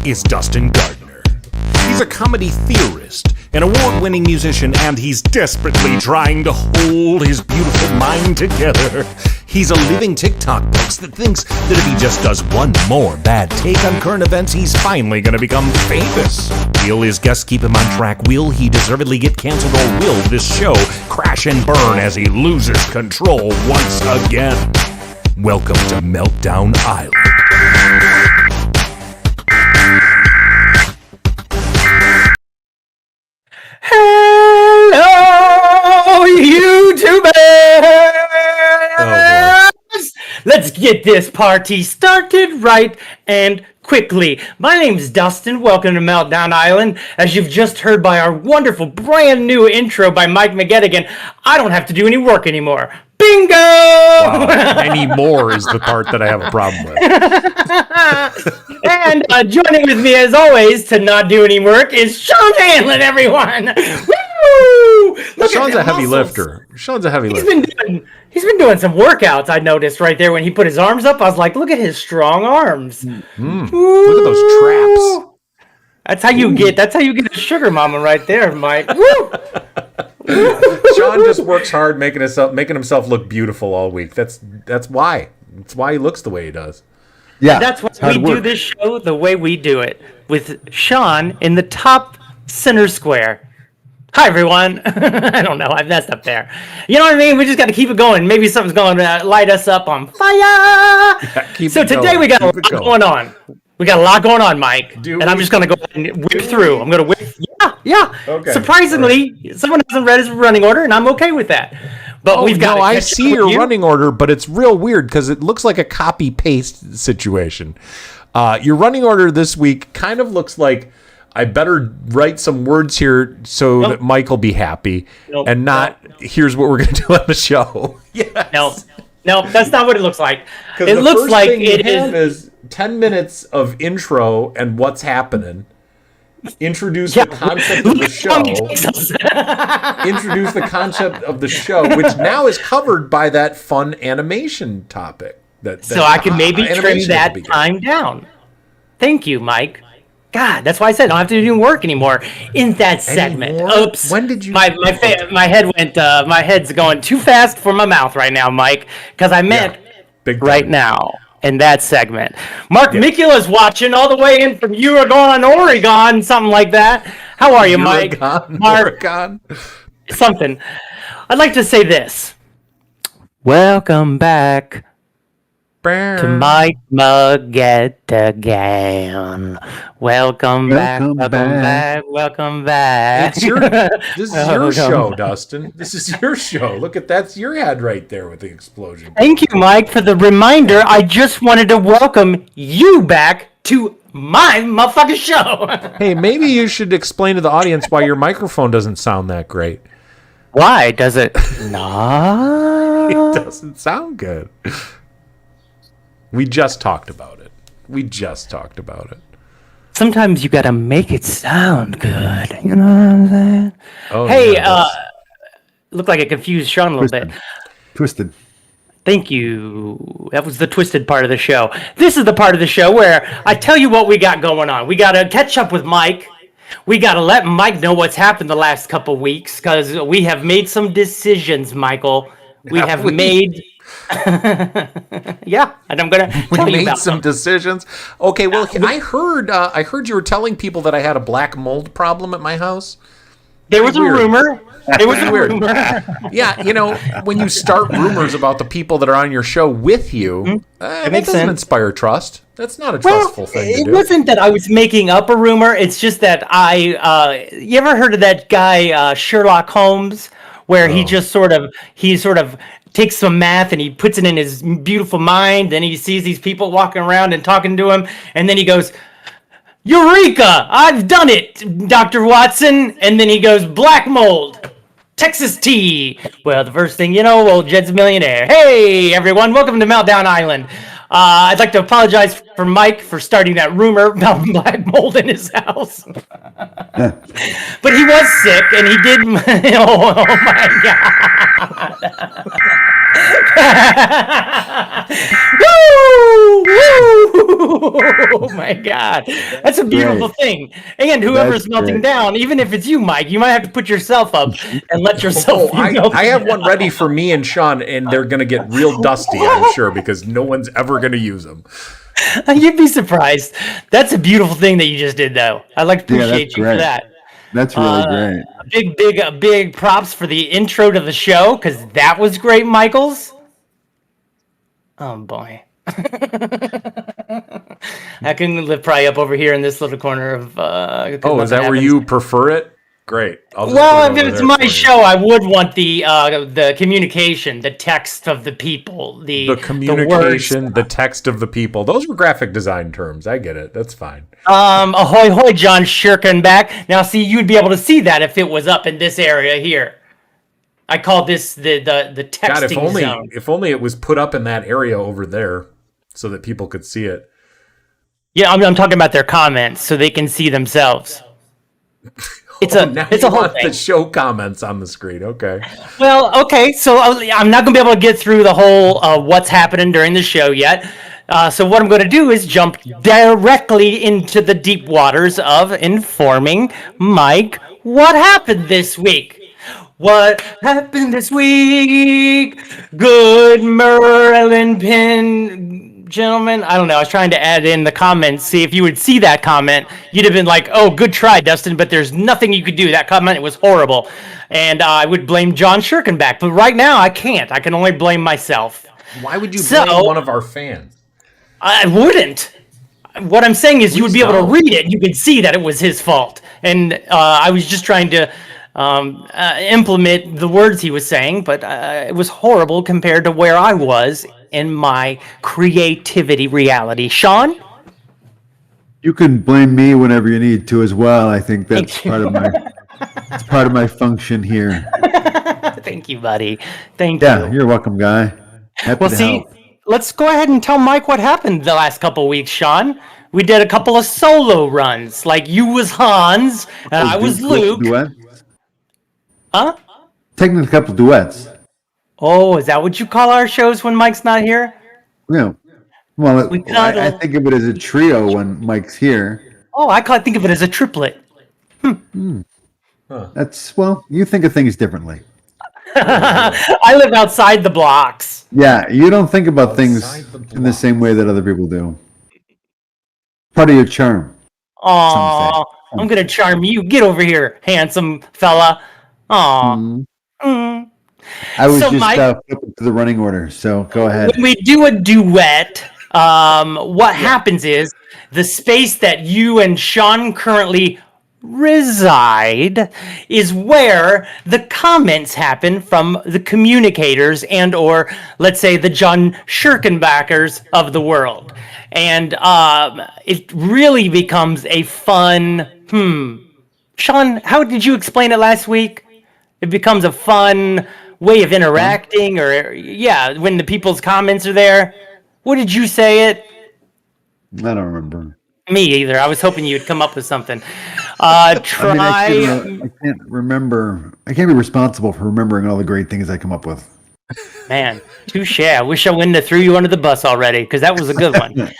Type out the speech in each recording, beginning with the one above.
is Dustin Gardner. He's a comedy theorist, an award-winning musician, and he's desperately trying to hold his beautiful mind together. He's a living TikTok box that thinks that if he just does one more bad take on current events, he's finally going to become famous. Will his guests keep him on track? Will he deservedly get canceled, or will this show crash and burn as he loses control once again? Welcome to Meltdown Island. Hello, YouTubers! Oh, let's get this party started right and quickly. My name's Dustin. Welcome to Meltdown Island. As you've just heard by our wonderful brand new intro by Mike McGettigan, I don't have to do any work anymore. Bingo! Wow. Anymore is the part that I have a problem with. And joining with me, as always, to not do any work is Sean Hanlon, everyone! Woo! Look Sean's at a heavy muscles. lifter. He's been doing some workouts, I noticed right there when he put his arms up. I was like, look at his strong arms. Look at those traps. That's how you get a sugar mama right there, Mike. Woo! Sean just works hard making himself look beautiful all week. That's why. That's why he looks the way he does. Yeah. That's why we do this show the way we do it, with Sean in the top center square. Hi, everyone. I don't know. I messed up there. You know what I mean? We just got to keep it going. Maybe something's going to light us up on fire. Yeah, today we got a lot going on. We got a lot going on, Mike. I'm just going to go ahead and whip through. I'm going to whip. Yeah. Okay. Surprisingly, someone hasn't read his running order, and I'm okay with that. But we've got. I see your running order, but it's real weird because it looks like a copy-paste situation. Your running order this week kind of looks like I better write some words here so that Mike will be happy, and not here's what we're going to do on the show. Yes. No, that's not what it looks like. It looks like it is 10 minutes of intro and what's happening. Introduce the concept of the show. Introduce the concept of the show, which now is covered by that fun animation topic. So I can maybe trim that time down. Thank you, Mike. God, that's why I said I don't have to do work anymore in that segment. Oops. When did you? My head went. My head's going too fast for my mouth right now, Mike. Because I meant right now in that segment. Mark Mikula's watching all the way in from Uruguay, Oregon, something like that. How are you, Mike? Oregon. Something. I'd like to say this. Welcome back to Mike McGettigan. Welcome back. This is your show, Dustin. This is your show. Look at that's your head right there with the explosion. Thank you, Mike, for the reminder. I just wanted to welcome you back to my motherfucking show. Hey, maybe you should explain to the audience why your microphone doesn't sound that great. Why does it not? It doesn't sound good. We just talked about it. Sometimes you gotta make it sound good. You know what I'm saying? Oh, hey, looked like it confused Sean a little bit. Twisted. Thank you. That was the twisted part of the show. This is the part of the show where I tell you what we got going on. We gotta catch up with Mike. We gotta let Mike know what's happened the last couple weeks, because we have made some decisions, Michael. We have made... yeah, and I'm gonna tell you about some decisions. Okay, well, I heard you were telling people that I had a black mold problem at my house. There was a rumor. Yeah, you know, when you start rumors about the people that are on your show with you, that doesn't inspire trust. That's not a trustful thing to do. It wasn't that I was making up a rumor. It's just that you ever heard of that guy Sherlock Holmes, where he sort of takes some math and he puts it in his beautiful mind, and he sees these people walking around and talking to him, and then he goes, "Eureka! I've done it, Dr. Watson!" And then he goes, "Black mold, Texas tea." Well, the first thing you know, old Jed's a millionaire. Hey, everyone, welcome to Meltdown Island. I'd like to apologize for Mike for starting that rumor about black mold in his house. But he was sick, and he did... oh my God. Woo! Woo! Oh my God, that's a beautiful thing. And whoever's melting down, even if it's you, Mike, you might have to put yourself up and let yourself. I have one ready for me and Sean, and they're gonna get real dusty, I'm sure, because no one's ever gonna use them. You'd be surprised. That's a beautiful thing that you just did, though. I'd like to appreciate you for that. That's really great. Big props for the intro to the show, because that was great, Michaels. Oh boy. I can live probably up over here in this little corner of. Is that where you prefer it? Great. Well, if it's my show, I would want the communication, the text of the people, the communication, the text of the people. Those were graphic design terms. I get it. That's fine. Ahoy, hoy, John Shirkenback. Now, see, you'd be able to see that if it was up in this area here. I call this the texting zone. If only it was put up in that area over there, so that people could see it. Yeah, I'm talking about their comments, so they can see themselves. It's a whole thing. To show comments on the screen. Okay. Well, okay. So I'm not going to be able to get through the whole what's happening during the show yet. So what I'm going to do is jump directly into the deep waters of informing Mike what happened this week. What happened this week? Good Merlin pin, gentlemen. I don't know. I was trying to add in the comments. See if you would see that comment. You'd have been like, "Oh, good try, Dustin." But there's nothing you could do. That comment was horrible, and I would blame John Shirkenback. But right now, I can't. I can only blame myself. Why would you blame one of our fans? I wouldn't. What I'm saying is, you would be able to read it. You could see that it was his fault, and I was just trying to implement the words he was saying, but it was horrible compared to where I was in my creativity reality. Sean? You can blame me whenever you need to as well. I think that's part of my function here. Thank you, buddy. Thank you. Yeah, you're welcome, guy. Happy to help. Let's go ahead and tell Mike what happened the last couple of weeks, Sean. We did a couple of solo runs, like you was Hans and I was Luke. Duets? Huh? Taking a couple duets. Oh, is that what you call our shows when Mike's not here? Yeah. Well, I think of it as a trio when Mike's here. Oh, I think of it as a triplet. That's, well, you think of things differently. I live outside the blocks. Yeah, you don't think about things in the same way that other people do. Part of your charm. Aw, I'm going to charm you. Get over here, handsome fella. Aw. I was flipping to the running order, so go ahead. When we do a duet, what happens is the space that you and Sean currently reside is where the comments happen from the communicators and or let's say the John Shirkenbackers of the world. And it really becomes a fun Sean, how did you explain it last week? It becomes a fun way of interacting, or when the people's comments are there. What did you say it? I don't remember. Me either. I was hoping you'd come up with something. I can't remember. I can't be responsible for remembering all the great things I come up with. Man, touche. I wish I wouldn't have threw you under the bus already, because that was a good one.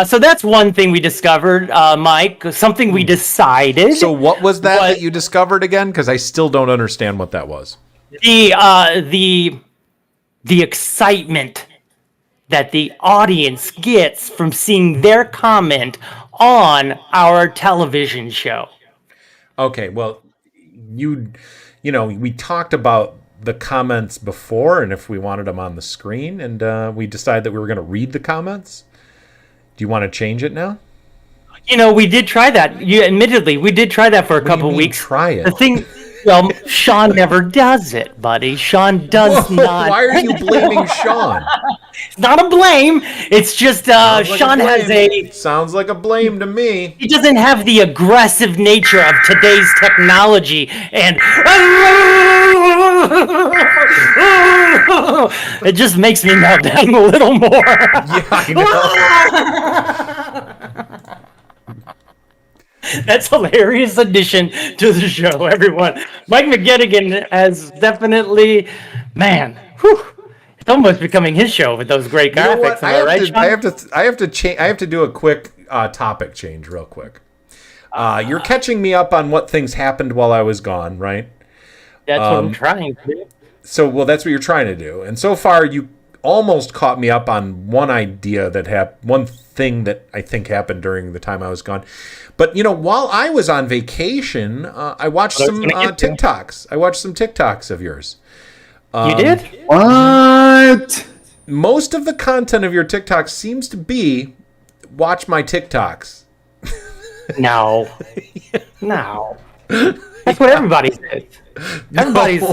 So that's one thing we discovered, Mike. Something we decided. So what was that you discovered again? Because I still don't understand what that was. The excitement that the audience gets from seeing their comment on our television show. Okay, well, we talked about the comments before and if we wanted them on the screen, and we decided that we were going to read the comments. Do you want to change it now? We did try that. Admittedly, we did try that for a couple of weeks. Try it. The thing, Sean never does it, buddy. Sean does not. Why are you blaming Sean? It's not a blame. It's just Sean has Sounds like a blame to me. He doesn't have the aggressive nature of today's technology, and it just makes me melt down a little more. Yeah, I know. That's a hilarious addition to the show, everyone. Mike McGettigan has definitely, man, whew, it's almost becoming his show with those great graphics. You know what? Am I right, Sean? I have to do a quick topic change real quick. You're catching me up on what things happened while I was gone, right? That's what I'm trying to do. So, well, that's what you're trying to do. And so far, you almost caught me up on one idea that one thing that I think happened during the time I was gone. But, while I was on vacation, I watched some TikToks. I watched some TikToks of yours. You did? What? Most of the content of your TikToks seems to be watch my TikToks. No. No. That's what everybody says. Everybody's...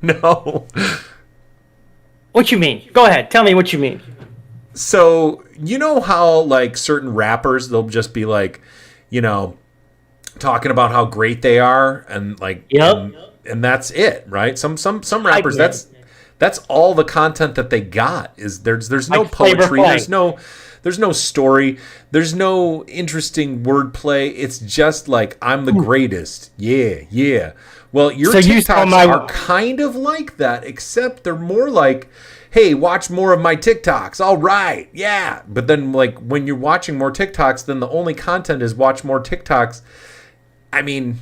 No. What you mean? Go ahead. Tell me what you mean. So, you know how, like, certain rappers, they'll just be, like, talking about how great they are, and, like... Yep. And that's it, right? Some rappers, that's all the content that they got. Is there's no like poetry, there's no story, there's no interesting wordplay. It's just like, I'm the greatest. Yeah. Well, your TikToks are kind of like that, except they're more like, hey, watch more of my TikToks. All right, yeah. But then, like, when you're watching more TikToks, then the only content is watch more TikToks. I mean,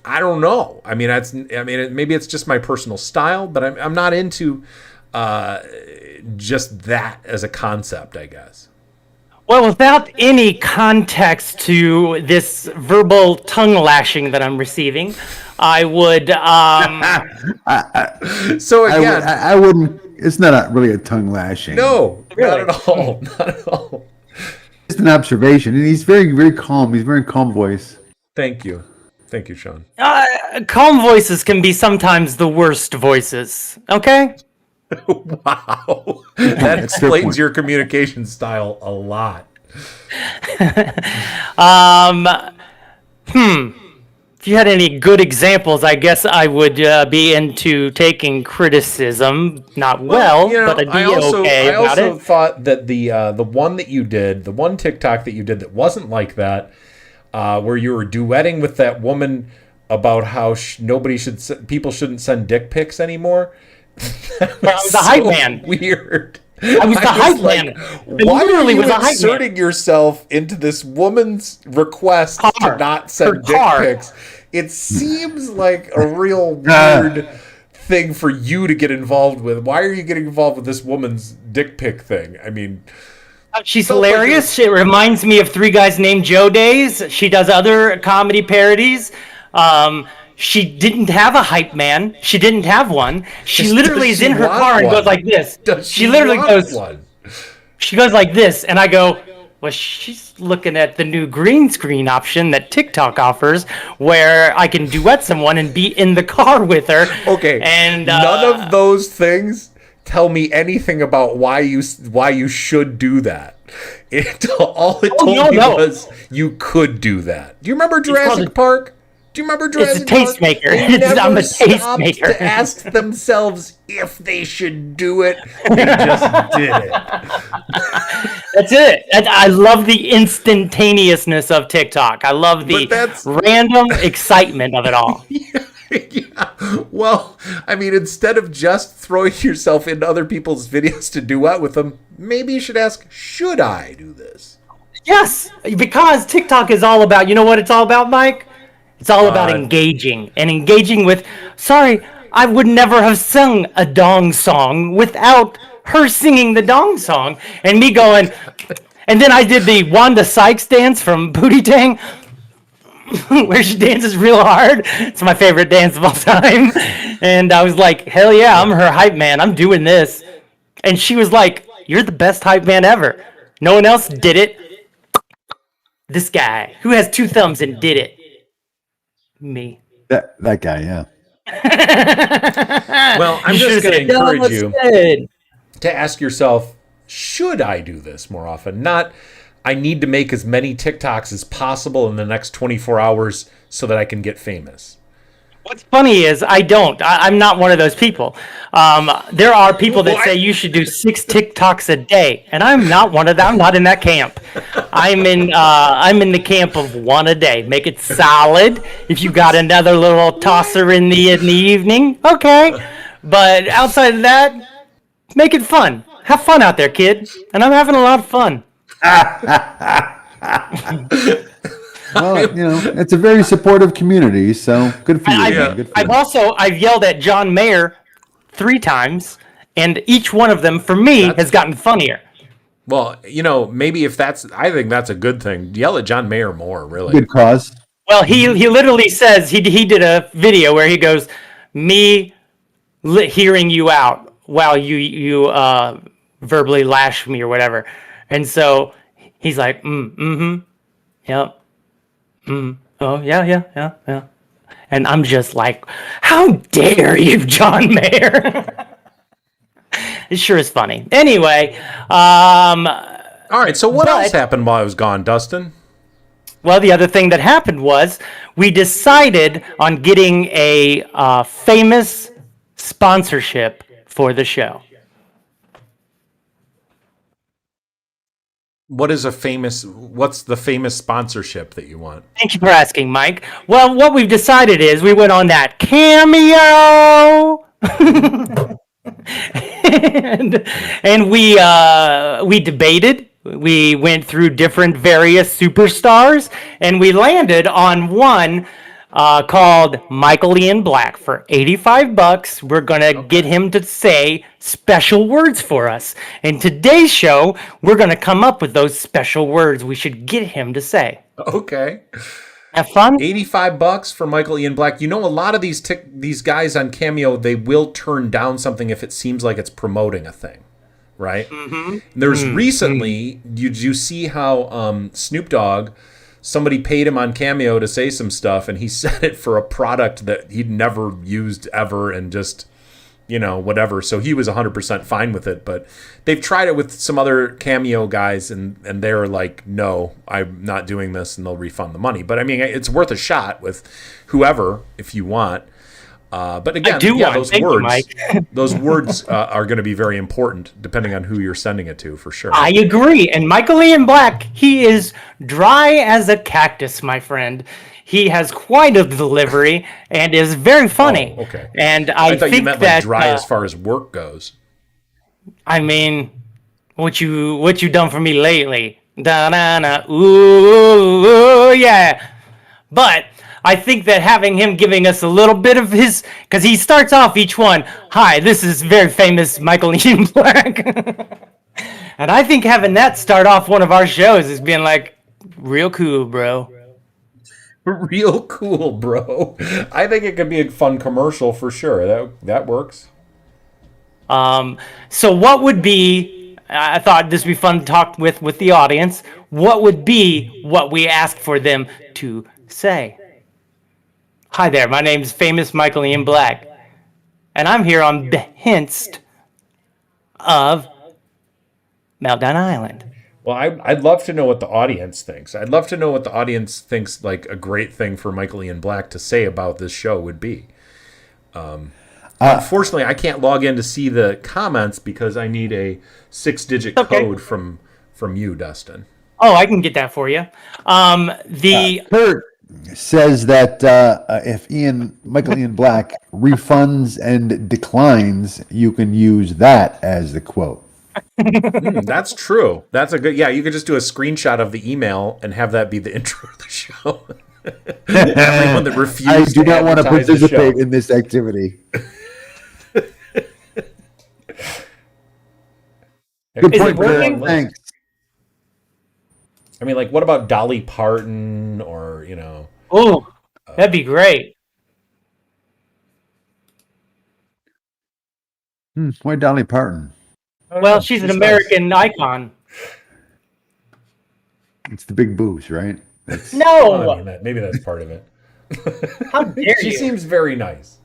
I don't know. Maybe it's just my personal style, but I'm not into just that as a concept, I guess. Well, without any context to this verbal tongue lashing that I'm receiving, I would. So again, I wouldn't. It's not really a tongue lashing. No, really? Not at all. Not at all. Just an observation, and he's very, very calm. He's very calm voice. Thank you, Sean. Calm voices can be sometimes the worst voices. Okay. Wow, that explains your communication style a lot. If you had any good examples, I guess I would be into taking criticism. Not but I'd be okay about it. I also thought that the one that you did, the one TikTok that you did that wasn't like that, where you were duetting with that woman about how people shouldn't send dick pics anymore. I was the hype man. Weird. I was the hype man. Why are you inserting yourself into this woman's request to not send dick pics? It seems like a real weird thing for you to get involved with. Why are you getting involved with this woman's dick pic thing? I mean, she's hilarious. It reminds me of Three Guys Named Joe days. She does other comedy parodies. She didn't have a hype man. She didn't have one. She literally is in her car and goes like this. She literally goes. She goes like this, and I go, well, she's looking at the new green screen option that TikTok offers, where I can duet someone and be in the car with her. Okay, and none of those things tell me anything about why you should do that. All it told me was you could do that. Do you remember Jurassic Park? Do you remember Jurassic Park? It's a tastemaker. I'm a tastemaker. To ask themselves if they should do it. They just did it. That's it. I love the instantaneousness of TikTok. I love the random excitement of it all. Yeah. Well, I mean, instead of just throwing yourself into other people's videos to duet with them, maybe you should ask, should I do this? Yes, because TikTok is all about, you know what it's all about, Mike? It's all about engaging with, sorry, I would never have sung a dong song without her singing the dong song and me going, and then I did the Wanda Sykes dance from Booty Tang, where she dances real hard. It's my favorite dance of all time. And I was like, hell yeah, I'm her hype man. I'm doing this. And she was like, you're the best hype man ever. No one else did it. This guy who has 2 thumbs and did it. Me. That guy, yeah. Well, I'm just going to encourage you to ask yourself, should I do this more often? Not, I need to make as many TikToks as possible in the next 24 hours so that I can get famous. What's funny is I don't. I'm not one of those people. There are people that say you should do 6 TikToks a day, and I'm not one of them. I'm not in that camp. I'm in the camp of one a day. Make it solid. If you got another little tosser in the evening, okay. But outside of that, make it fun. Have fun out there, kid. And I'm having a lot of fun. Well, it's a very supportive community, so good for you. Good for you. I've yelled at John Mayer 3 times, and each one of them for me has gotten funnier. Well, maybe I think that's a good thing. Yell at John Mayer more, really. Good cause. Well, he literally says he did a video where he goes, me hearing you out while you verbally lash me or whatever, and so he's like, yep. Oh, yeah. And I'm just like, how dare you, John Mayer? It sure is funny. Anyway, all right, so what else happened while I was gone, Dustin? Well, the other thing that happened was we decided on getting a famous sponsorship for the show. What's the famous sponsorship that you want? Thank you for asking, Mike. Well, what we've decided is we went on that Cameo. and we debated. We went through different various superstars, and we landed on one called Michael Ian Black for $85. We're gonna get him to say special words for us. In today's show, we're gonna come up with those special words we should get him to say. Okay. Have fun. $85 for Michael Ian Black. A lot of these guys on Cameo, they will turn down something if it seems like it's promoting a thing, right? Mm-hmm. There's recently, did you see how Snoop Dogg, somebody paid him on Cameo to say some stuff, and he said it for a product that he'd never used ever, and just, whatever. So he was 100% fine with it. But they've tried it with some other Cameo guys, and they're like, no, I'm not doing this, and they'll refund the money. But I mean, it's worth a shot with whoever if you want. But again, those words are going to be very important depending on who you're sending it to, for sure. I agree. And Michael Ian Black, he is dry as a cactus, my friend. He has quite a delivery and is very funny. Oh, okay. And I thought think you meant that, dry as far as work goes. I mean, what you done for me lately? Da-na-na, ooh, yeah. But I think that having him giving us a little bit of his, because he starts off each one, hi, this is very famous Michael Ian Black. And I think having that start off one of our shows is being like, real cool, bro. Real cool, bro. I think it could be a fun commercial for sure. That works. So what would be, I thought this would be fun to talk with the audience, what would be what we asked for them to say? Hi there, my name is famous Michael Ian Black, and I'm here on behest of Meltdown Island. Well, I'd love to know what the audience thinks. I'd love to know what the audience thinks like a great thing for Michael Ian Black to say about this show would be. Unfortunately, I can't log in to see the comments because I need a 6-digit code from you, Dustin. Oh, I can get that for you. Kurt says that if Michael Ian Black refunds and declines, you can use that as the quote. That's true. That's a good. Yeah, you could just do a screenshot of the email and have that be the intro of the show. Everyone that refused. I do not want to participate in this activity. Good point, Kurt. Thanks. I mean, like, what about Dolly Parton or, Oh, that'd be great. Why Dolly Parton? Well, she's an American icon. It's the big boobs, right? No! I mean, maybe that's part of it. How dare She you? seems very nice.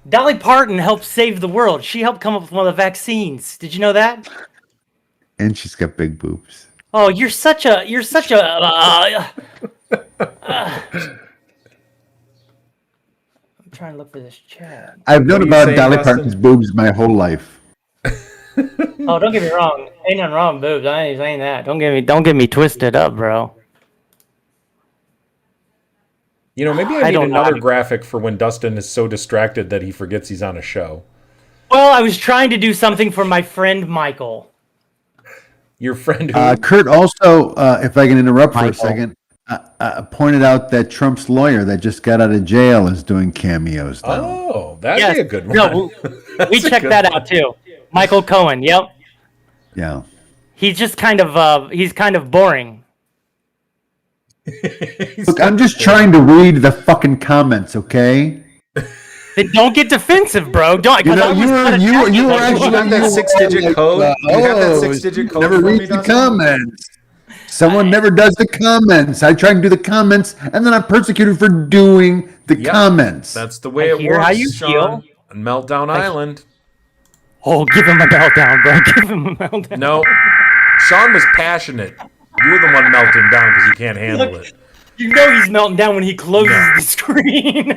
Dolly Parton helped save the world. She helped come up with one of the vaccines. Did you know that? And she's got big boobs. Oh, you're such a. I'm trying to look for this chat. I've known about Dolly Parton's boobs my whole life. Oh, don't get me wrong. Ain't nothing wrong, with boobs. I ain't saying that. Don't get me twisted up, bro. You know, maybe I I need don't know. another graphic for when Dustin is so distracted that he forgets he's on a show. Well, I was trying to do something for my friend Michael. Your friend who... Kurt also, if I can interrupt for a Michael. second, pointed out that Trump's lawyer that just got out of jail is doing cameos now. Oh, that'd Yes. be a good one. No, we checked that out too. Michael Cohen. Yep. Yeah. He's just kind of boring. Look, I'm just trying to read the fucking comments, okay? Then don't get defensive, bro. Don't. You know, I was you were actually You got that 6-digit code? You have that 6-digit code never for me, reads the Dustin? comments. Someone never does the comments. I try and do the comments, and then I'm persecuted for doing the comments. That's the way I it hear works, how you Sean. feel. On Meltdown Island. Oh, give him a meltdown, bro. Give him a meltdown. No, Sean was passionate. You're the one melting down because you can't handle it. You know he's melting down when he closes the screen.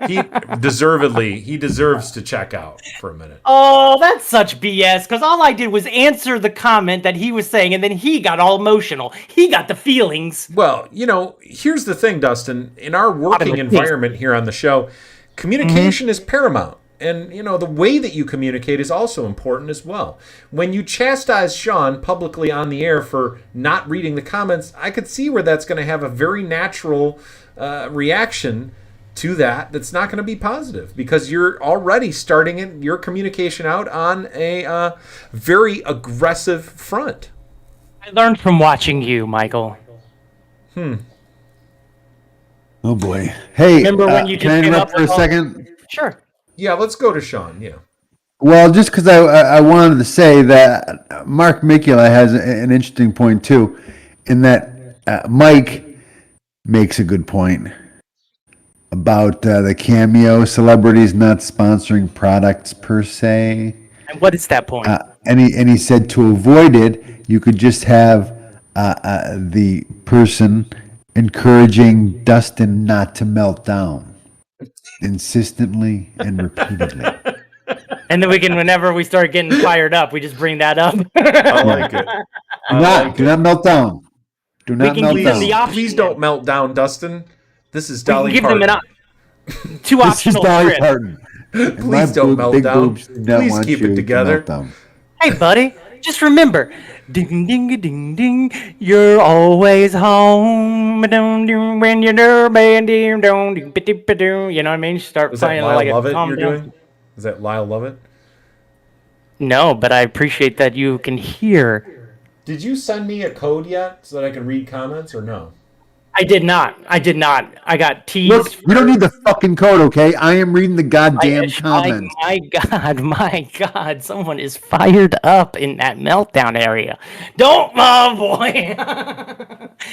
He deserves to check out for a minute. Oh, that's such BS. Because all I did was answer the comment that he was saying, and then he got all emotional. He got the feelings. Well, you know, here's the thing, Dustin. In our working Yes. environment here on the show, communication is paramount. And, you know, the way that you communicate is also important as well. When you chastise Sean publicly on the air for not reading the comments, I could see where that's going to have a very natural reaction to that that's not going to be positive because you're already starting your communication out on a very aggressive front. I learned from watching you, Michael. Oh boy! Hey, Remember when you can I just came interrupt up for a with all- second? Sure. Yeah, let's go to Sean. Yeah. Well, just because I wanted to say that Mark Mikula has an interesting point too, in that Mike makes a good point about the Cameo celebrities not sponsoring products per se. And what is that point? And he said to avoid it, you could just have the person encouraging Dustin not to melt down insistently and repeatedly. And then we can, whenever we start getting fired up, we just bring that up. I like it. Do not melt down. Do not can melt give them down. the option. Please don't melt down, Dustin. This is Dolly give Parton. them two This is optional Dolly scripts. Parton. And Please my don't melt big down. boobs do not Please want keep you it to together. melt down. Hey, buddy, just remember, ding, ding, ding, ding, you're always home. When you're there, you know what I mean? Start Is that playing Lyle like Lovett a calm you're down. doing? Is that Lyle Lovett? No, but I appreciate that you can hear. Did you send me a code yet so that I can read comments or no? I did not. I got teased. Look, you don't need the fucking code, okay? I am reading the goddamn comments. My God, someone is fired up in that meltdown area. Don't, oh boy.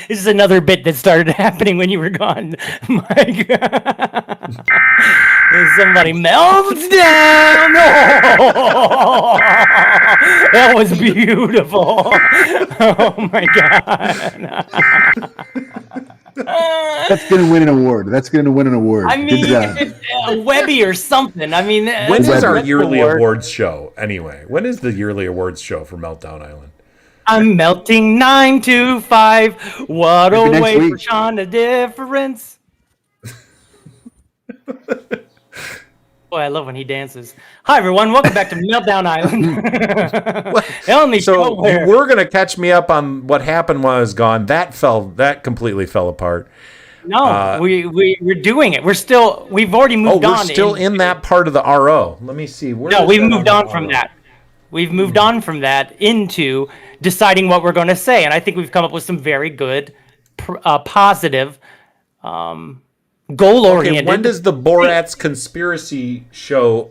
This is another bit that started happening when you were gone. My God. Somebody melts down. Oh, that was beautiful. Oh my God. That's going to win an award. I mean, Good job. if it's a Webby or something. I mean, When is our that's the yearly word. awards show anyway? When is the yearly awards show for Meltdown Island? I'm melting 9 to 5. What Maybe a next way for week. Sean a difference. Boy, I love when he dances. Hi, everyone. Welcome back to Meltdown Island. The only show So where you were going to catch me up on what happened while I was gone. That completely fell apart. we're doing it. We've already moved on. We're still in that part of the RO. Let me see. No, we've moved on from that. We've moved on from that into deciding what we're going to say, and I think we've come up with some very good, positive, goal-oriented. Okay, when does the Borat's conspiracy show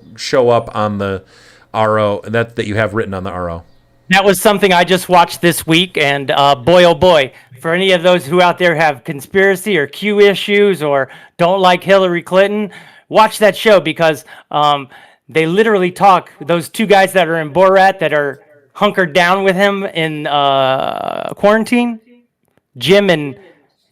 up on the RO that you have written on the RO? That was something I just watched this week, and boy, oh boy, for any of those who out there have conspiracy or Q issues or don't like Hillary Clinton, watch that show because they literally talk, those two guys that are in Borat that are hunkered down with him in quarantine, Jim and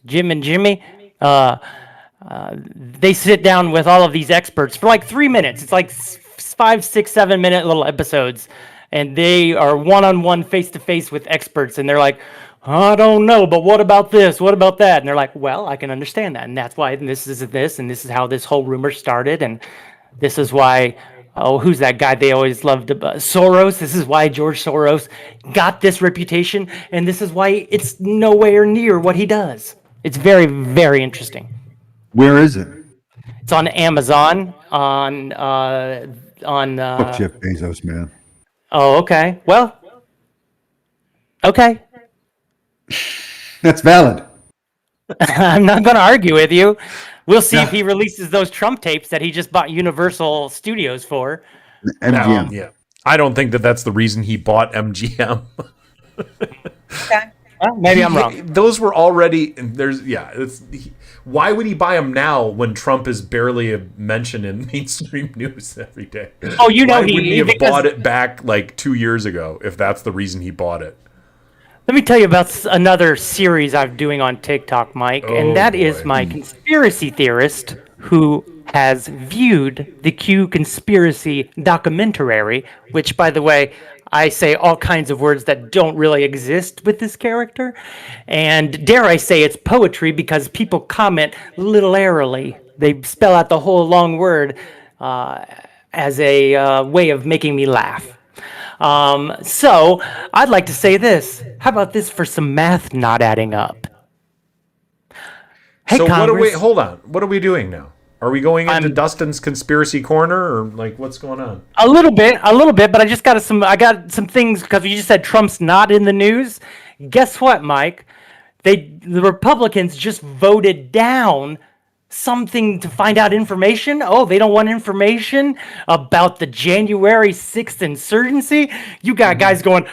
Jimmy, they sit down with all of these experts for like 3 minutes. It's like 5, 6, 7 minute little episodes. and they are one-on-one, face-to-face with experts, and they're like, I don't know, but what about this? What about that? And they're like, well, I can understand that, and that's why this is this, and this is how this whole rumor started, and this is why. Oh, who's that guy they always loved? Soros. This is why George Soros got this reputation, and this is why it's nowhere near what he does. It's very, very interesting. Where is it? It's on Amazon. Fuck Jeff Bezos, man. Oh, okay. Well, okay. That's valid. I'm not going to argue with you. We'll see if he releases those Trump tapes that he just bought Universal Studios for. MGM. Yeah. I don't think that that's the reason he bought MGM. Okay. Well, maybe I'm wrong. Those were already why would he buy them now when Trump is barely a mention in mainstream news every day? Oh, you know, why wouldn't he have bought it back like 2 years ago if that's the reason he bought it? Let me tell you about another series I'm doing on TikTok, Mike, and that is my conspiracy theorist who has viewed the Q conspiracy documentary, which, by the way, I say all kinds of words that don't really exist with this character. And dare I say it's poetry because people comment literally. They spell out the whole long word as a way of making me laugh. So I'd like to say this. How about this for some math not adding up? Hey, so Congress, hold on. What are we doing now? Are we going into Dustin's conspiracy corner, or like what's going on? A little bit, but I got some things because you just said Trump's not in the news. Guess what, Mike? The Republicans just voted down something to find out information. Oh, they don't want information about the January 6th insurgency. You got guys going,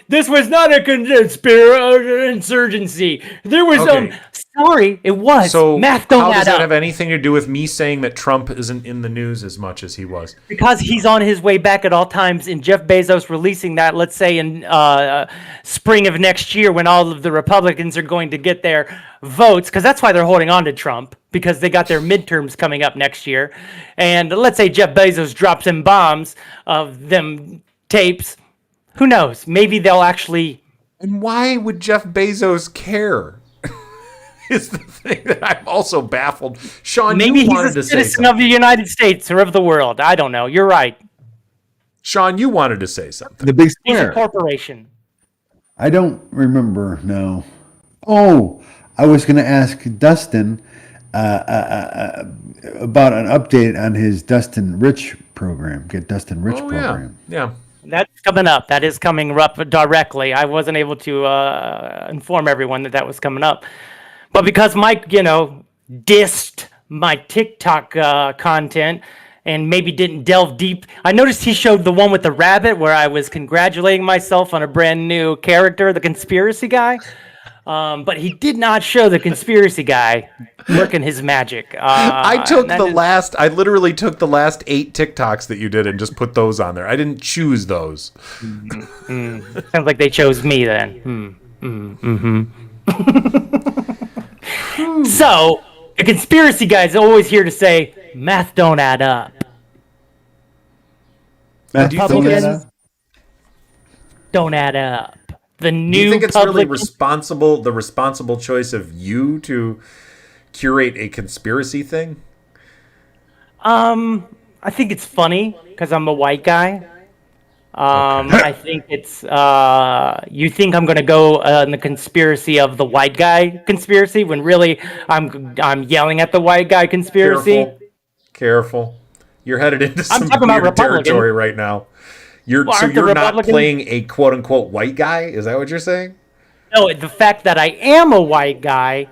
this was not a insurgency. There was sorry, it was. So math don't how does add that up. have anything to do with me saying that Trump isn't in the news as much as he was? Because he's on his way back at all times, and Jeff Bezos releasing that, let's say in spring of next year when all of the Republicans are going to get their votes, because that's why they're holding on to Trump, because they got their midterms coming up next year. And let's say Jeff Bezos drops in bombs of them tapes. Who knows? Maybe they'll actually... And why would Jeff Bezos care? Is the thing that I'm also baffled. Sean, maybe you wanted he's to a say citizen of the United States or of the world. I don't know. You're right. Sean, you wanted to say something. The big He's square. a corporation. I don't remember, no. Oh, I was going to ask Dustin about an update on his Dustin Rich program. Get Dustin Rich program. Yeah. That's coming up. That is coming up directly. I wasn't able to inform everyone that was coming up. But because Mike, dissed my TikTok content and maybe didn't delve deep, I noticed he showed the one with the rabbit where I was congratulating myself on a brand new character, the conspiracy guy. But he did not show the conspiracy guy working his magic. I literally took the last 8 TikToks that you did and just put those on there. I didn't choose those. Sounds like they chose me then. So, the conspiracy guy is always here to say, math don't add up. Math Republicans don't add up. The new Do you think it's really Republican- the responsible choice of you to curate a conspiracy thing? I think it's funny because I'm a white guy. I think it's you think I'm gonna go in the conspiracy of the white guy conspiracy when really I'm yelling at the white guy conspiracy. Careful. You're headed into some talking about weird Republican. territory right now. You're aren't the not Republicans- playing a quote unquote white guy? Is that what you're saying? No, the fact that I am a white guy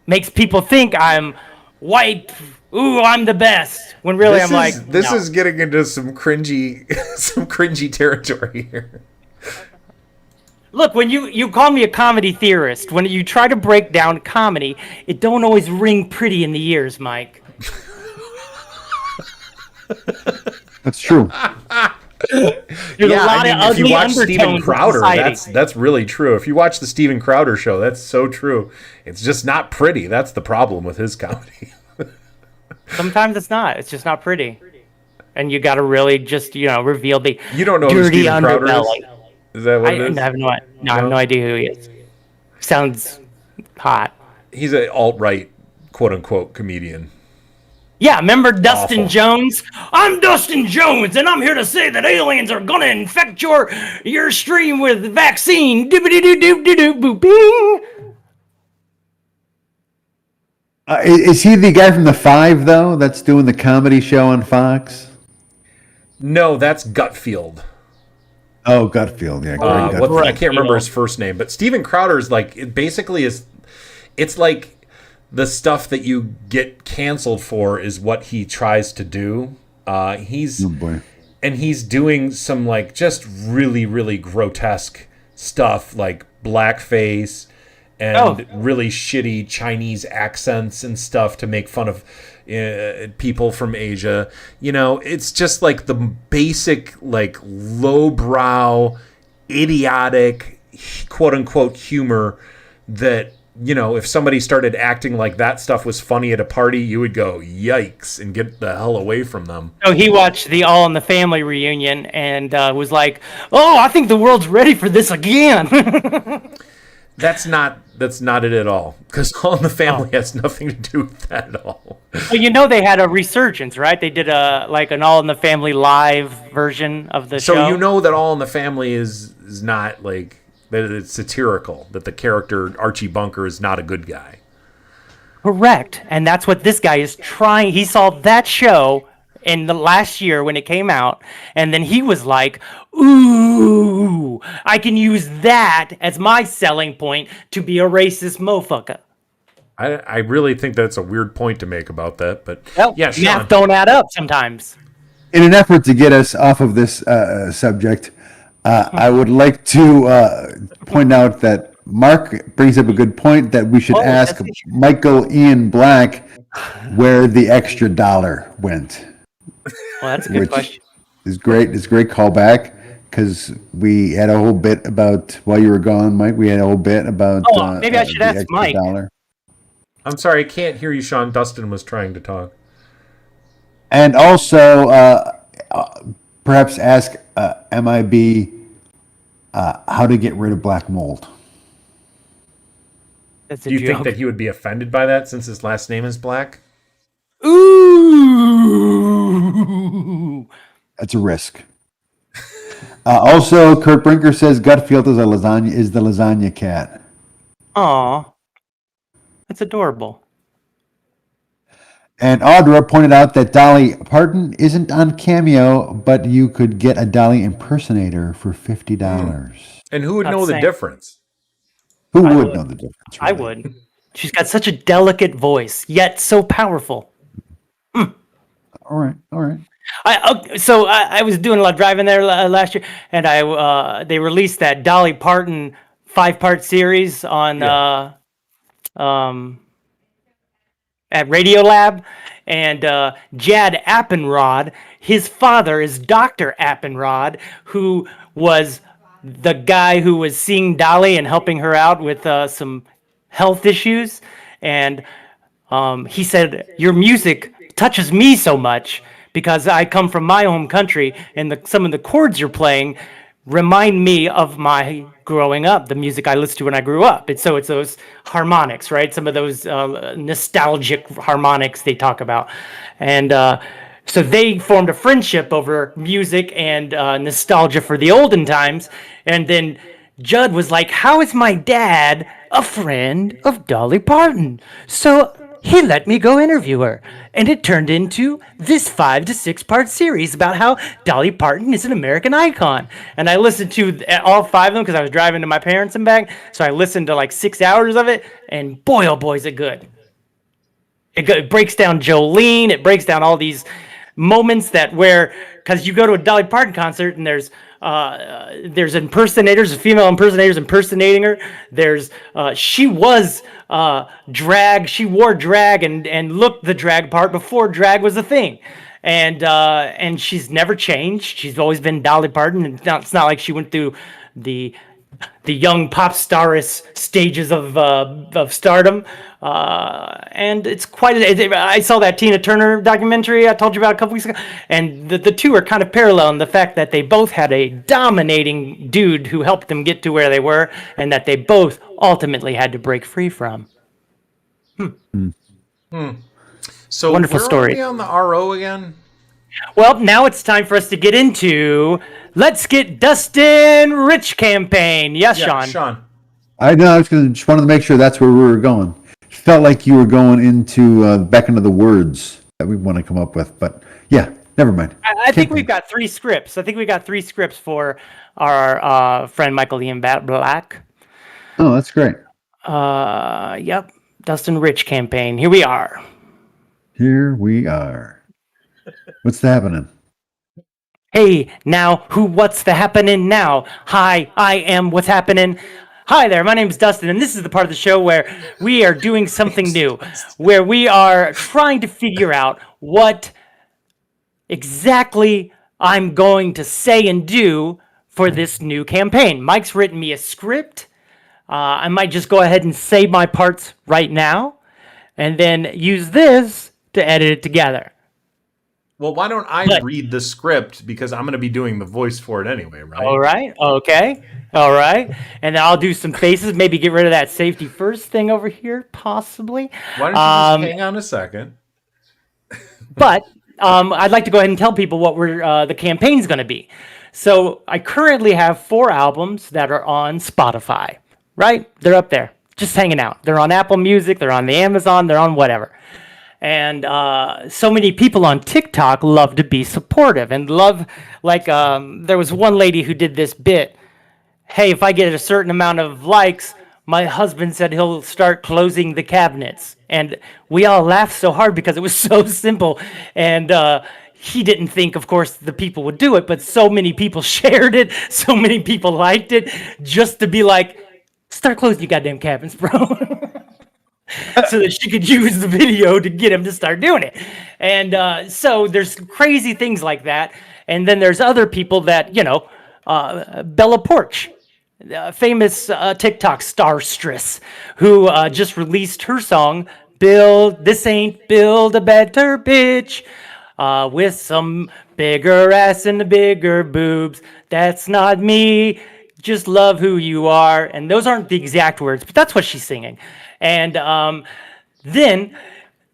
makes people think I'm white. Ooh, I'm the best. When really This no. is getting into some cringy territory here. Look, when you call me a comedy theorist, when you try to break down comedy, it don't always ring pretty in the ears, Mike. That's true. There's a lot of if ugly you watch undertones Steven in Crowder, society. that's really true. If you watch the Steven Crowder show, that's so true. It's just not pretty. That's the problem with his comedy. Sometimes it's not. It's just not pretty. and you got to really just reveal the You don't know who dirty Steven Crowder is? underbelly. Is that what I it is? have I have no idea who he is. Sounds hot. He's an alt-right, quote-unquote, comedian. Yeah, remember Dustin Awful. Jones? I'm Dustin Jones, and I'm here to say that aliens are gonna infect your stream with vaccine. Doobity-doo-doo-doo-doo-boo-bing. Is he the guy from The Five, though, that's doing the comedy show on Fox? No, that's Gutfield. Oh, Gutfield, yeah. I can't remember his first name, but Steven Crowder is like, it basically is, it's like the stuff that you get canceled for is what he tries to do. He's doing some like just really, really grotesque stuff like blackface and really shitty Chinese accents and stuff to make fun of people from Asia. It's just like the basic, like, lowbrow, idiotic, quote unquote humor that, if somebody started acting like that stuff was funny at a party, you would go, yikes, and get the hell away from them. So he watched the All in the Family reunion and was like, "Oh, I think the world's ready for this again." That's not it at all, because All in the Family has nothing to do with that at all. Well, they had a resurgence, right? They did an All in the Family live version of the show. So that All in the Family is not like that. It's satirical. That the character Archie Bunker is not a good guy. Correct, and that's what this guy is trying. He saw that show in the last year when it came out, and then he was like, "Ooh, I can use that as my selling point to be a racist motherfucker." I really think that's a weird point to make about that, but yeah, Sean. Math don't add up sometimes. In an effort to get us off of this subject, I would like to point out that Mark brings up a good point that we should ask Michael Ian Black where the extra dollar went. Well, that's a good question. It's great. It's a great callback because we had a whole bit about while you were gone, Mike. We had a whole bit about. Maybe I should ask Mike. Dollar. I'm sorry, I can't hear you, Sean. Dustin was trying to talk. And also, perhaps ask MIB how to get rid of black mold. That's a Do you joke. think that he would be offended by that since his last name is Black? Ooh. That's a risk. Also, Kurt Brinker says Gutfield is the lasagna cat. Aw. That's adorable. And Audra pointed out that Dolly Parton isn't on Cameo, but you could get a Dolly impersonator for $50. And who would know the saying. difference? Who would know the difference? I would. She's got such a delicate voice, yet so powerful. All right. I was doing a lot of driving there last year, and they released that Dolly Parton 5-part series on at Radiolab, and Jad Appenrod, his father is Dr. Appenrod, who was the guy who was seeing Dolly and helping her out with some health issues, and he said, "Your music touches me so much because I come from my home country, and some of the chords you're playing remind me of my growing up, the music I listened to when I grew up." And so it's those harmonics, right? Some of those nostalgic harmonics they talk about. And so they formed a friendship over music and nostalgia for the olden times. And then Judd was like, "How is my dad a friend of Dolly Parton?" So he let me go interview her. And it turned into this 5 to 6 part series about how Dolly Parton is an American icon. And I listened to all 5 of them because I was driving to my parents and back. So I listened to like 6 hours of it. And boy, oh boy, is it good. It breaks down Jolene. It breaks down all these moments because you go to a Dolly Parton concert and there's impersonators, female impersonators impersonating her. She was drag. She wore drag and looked the drag part before drag was a thing, and she's never changed. She's always been Dolly Parton, and it's not like she went through the the young pop starist stages of stardom, and it's quite. I saw that Tina Turner documentary I told you about a couple weeks ago, and the two are kind of parallel in the fact that they both had a dominating dude who helped them get to where they were, and that they both ultimately had to break free from. So Wonderful where story. are we on the RO again? Well, now it's time for us to get into Let's Get Dustin Rich campaign. Yes, Yeah, Sean. Sean. I know. Just wanted to make sure that's where we were going. Felt like you were going into back into the words that we want to come up with, but yeah, never mind. I think we've got 3 scripts. I think we got 3 scripts for our friend Michael Ian Black. Oh, that's great. Yep. Dustin Rich campaign. Here we are. Here we are. What's happening? Hey, now, what's the happening now? Hi, I am what's happening. Hi there, my name is Dustin, and this is the part of the show where we are doing something new, where we are trying to figure out what exactly I'm going to say and do for this new campaign. Mike's written me a script. I might just go ahead and say my parts right now, and then use this to edit it together. Well, why don't I read the script, because I'm going to be doing the voice for it anyway, right? All right. Okay. All right. And then I'll do some faces. Maybe get rid of that safety first thing over here, possibly. Why don't you just hang on a second? But I'd like to go ahead and tell people what the campaign's going to be. So I currently have 4 albums that are on Spotify. Right? They're up there, just hanging out. They're on Apple Music. They're on the Amazon. They're on whatever. And so many people on TikTok love to be supportive and love, like, there was one lady who did this bit. Hey, if I get a certain amount of likes, my husband said he'll start closing the cabinets. And we all laughed so hard because it was so simple. And he didn't think, of course, the people would do it, but so many people shared it. So many people liked it just to be like, start closing your goddamn cabinets, bro. So that she could use the video to get him to start doing it. And so there's crazy things like that. And then there's other people that, Bella Porch, famous TikTok starstress, who just released her song, This Ain't Build a Better Bitch, with some bigger ass and the bigger boobs. That's not me. Just love who you are. And those aren't the exact words, but that's what she's singing. And then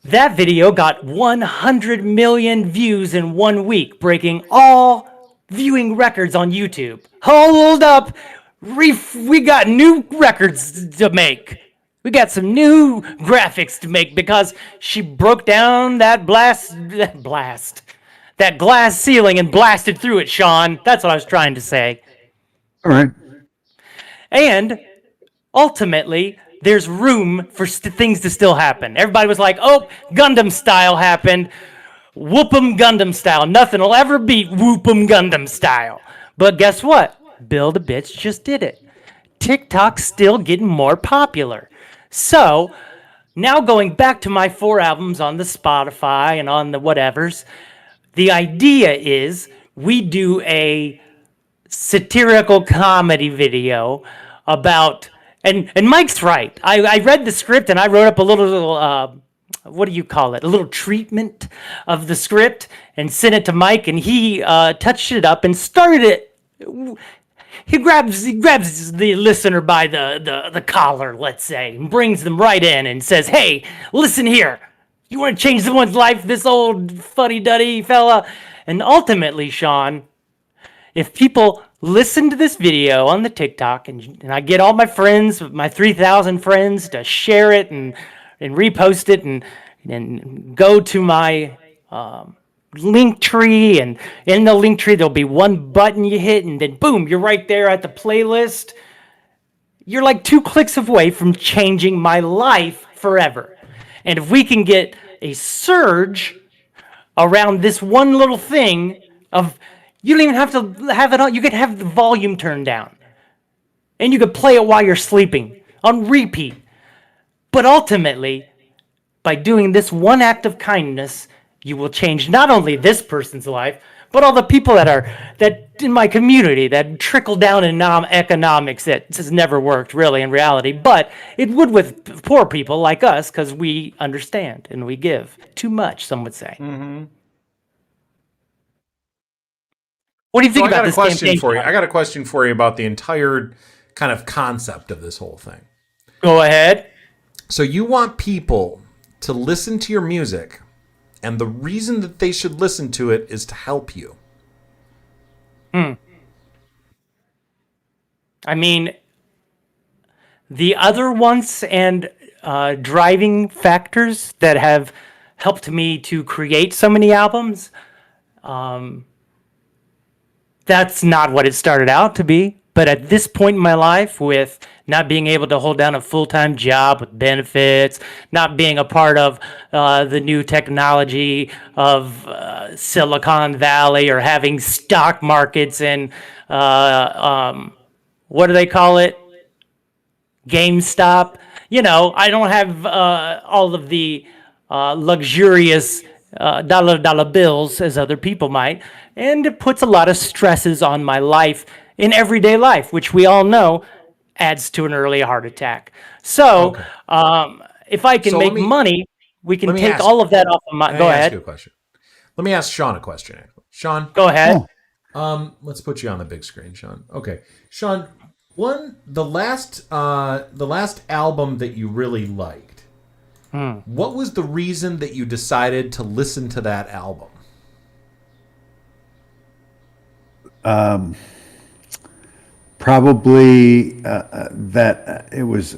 that video got 100 million views in 1 week, breaking all viewing records on YouTube. Hold up. We got new records to make. We got some new graphics to make because she broke down that glass ceiling and blasted through it, Sean. That's what I was trying to say. All right. And ultimately, there's room for things to still happen. Everybody was like, oh, Gundam style happened. Whoop 'em Gundam style. Nothing will ever beat Whoop 'em Gundam style. But guess what? Build a Bitch just did it. TikTok's still getting more popular. So, now going back to my 4 albums on the Spotify and on the whatevers, the idea is we do a satirical comedy video about, and Mike's right. I read the script and I wrote up a little what do you call it? A little treatment of the script and sent it to Mike, and he touched it up and started it. He grabs the listener by the collar, let's say, and brings them right in and says, "Hey, listen here. You want to change someone's life, this old fuddy-duddy fella?" And ultimately, Sean, if people listen to this video on the TikTok, and I get all my friends, my 3,000 friends, to share it and repost it and go to my link tree, and in the link tree there'll be one button you hit, and then boom, you're right there at the playlist. You're like 2 clicks away from changing my life forever. And if we can get a surge around this one little thing of, you don't even have to have it on. You could have the volume turned down. And you could play it while you're sleeping on repeat. But ultimately, by doing this one act of kindness, you will change not only this person's life, but but all the people that in my community that trickle down in economics that has never worked really in reality, but it would with poor people like us because we understand and we give too much. Some would say. Mm-hmm. What do you think I about got a this question campaign? for you. I got a question for you about the entire kind of concept of this whole thing. Go ahead. So you want people to listen to your music, and the reason that they should listen to it is to help you. I mean, the other wants and driving factors that have helped me to create so many albums, that's not what it started out to be. But at this point in my life, with not being able to hold down a full-time job with benefits, not being a part of the new technology of Silicon Valley, or having stock markets and what do they call it? GameStop. I don't have all of the luxurious dollar bills as other people might, and it puts a lot of stresses on my life in everyday life, which we all know adds to an early heart attack. So, if I can make money, we can take all of that off of my. Go ahead. Ask you a question. Let me ask Sean a question. Actually. Sean, go ahead. Let's put you on the big screen, Sean. Okay, Sean. The last album that you really liked. What was the reason that you decided to listen to that album? Probably that it was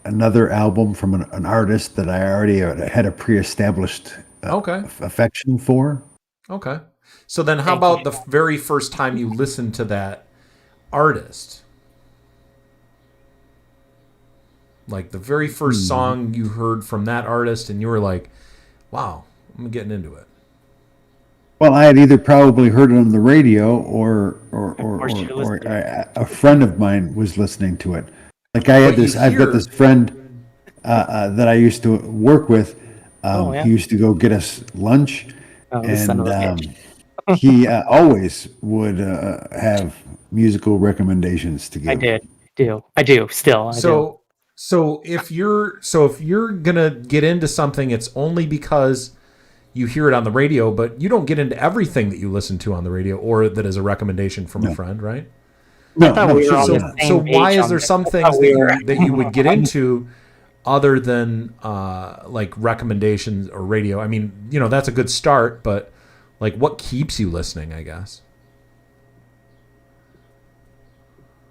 another album from an artist that I already had a pre-established affection for. Okay. So then how about the very first time you listened to that artist? Like the very first song you heard from that artist and you were like, wow, I'm getting into it. Well, I had either probably heard it on the radio or a friend of mine was listening to it. Like I've got this friend that I used to work with. He used to go get us lunch, and he always would have musical recommendations to give. I do still. So if you're gonna get into something, it's only because you hear it on the radio, but you don't get into everything that you listen to on the radio or that is a recommendation from a friend, right? No. So why is there some things that you would get into other than like recommendations or radio? I mean, that's a good start, but like what keeps you listening, I guess?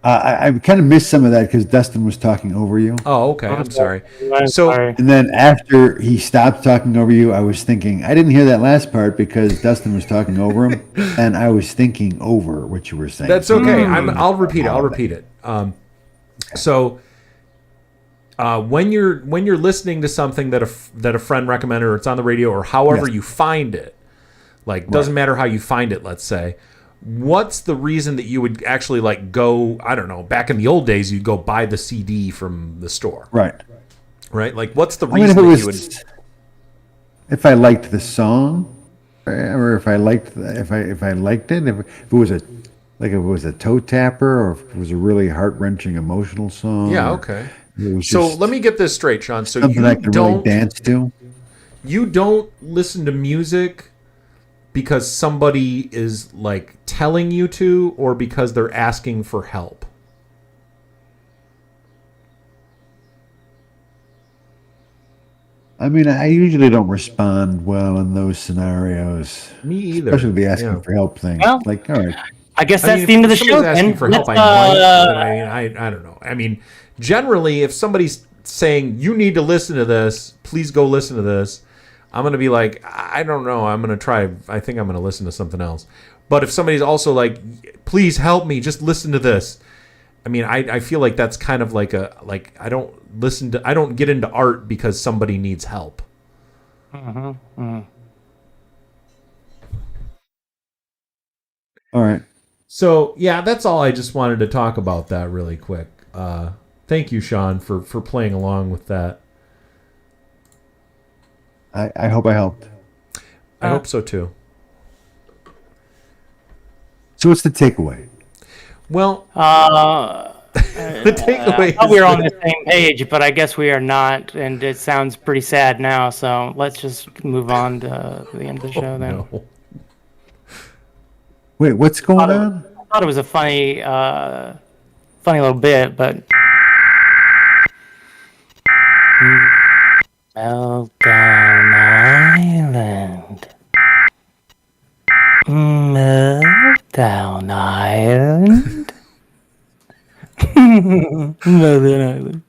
I kind of missed some of that because Dustin was talking over you. Oh, okay. I'm sorry. And then after he stopped talking over you, I was thinking, I didn't hear that last part because Dustin was talking over him, and I was thinking over what you were saying. That's okay. I'll repeat it. So when you're listening to something that a friend recommended, or it's on the radio, or however you find it, like doesn't matter how you find it, let's say. What's the reason that you would actually like go, I don't know, back in the old days, you'd go buy the CD from the store. Right. Like, what's the reason that you would... If I liked the song, or if I liked it, if it was a toe tapper, or if it was a really heart-wrenching emotional song. Yeah, okay. So let me get this straight, Sean. So something I can really dance to? You don't listen to music because somebody is like telling you to, or because they're asking for help? I mean, I usually don't respond well in those scenarios. Me either. Especially the asking for help thing. Well, like, all right. I guess that's the end of the show. Asking for help, I don't know. I mean, generally, if somebody's saying you need to listen to this, please go listen to this, I'm going to be like, I don't know. I'm going to try. I think I'm going to listen to something else. But if somebody's also like, please help me, just listen to this. I mean, I feel like that's kind of like I don't get into art because somebody needs help. All right. So yeah, that's all. I just wanted to talk about that really quick. Thank you, Sean, for playing along with that. I hope I helped. I hope so too. So what's the takeaway? Well, the takeaway I thought is we were on that- the same page, but I guess we are not, and it sounds pretty sad now. So let's just move on to the end of the show then. No. Wait, what's going on? I thought it was a funny little bit, but Meltdown Island. Meltdown Island. Meltdown Island.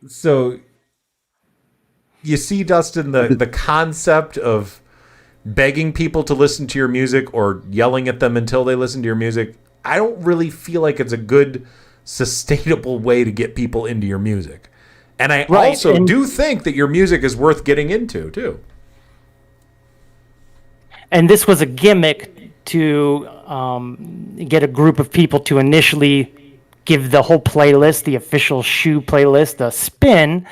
So you see, Dustin, the concept of begging people to listen to your music or yelling at them until they listen to your music, I don't really feel like it's a good, sustainable way to get people into your music. And I also do think that your music is worth getting into, too. And this was a gimmick to get a group of people to initially give the whole playlist, the official shoe playlist, a spin,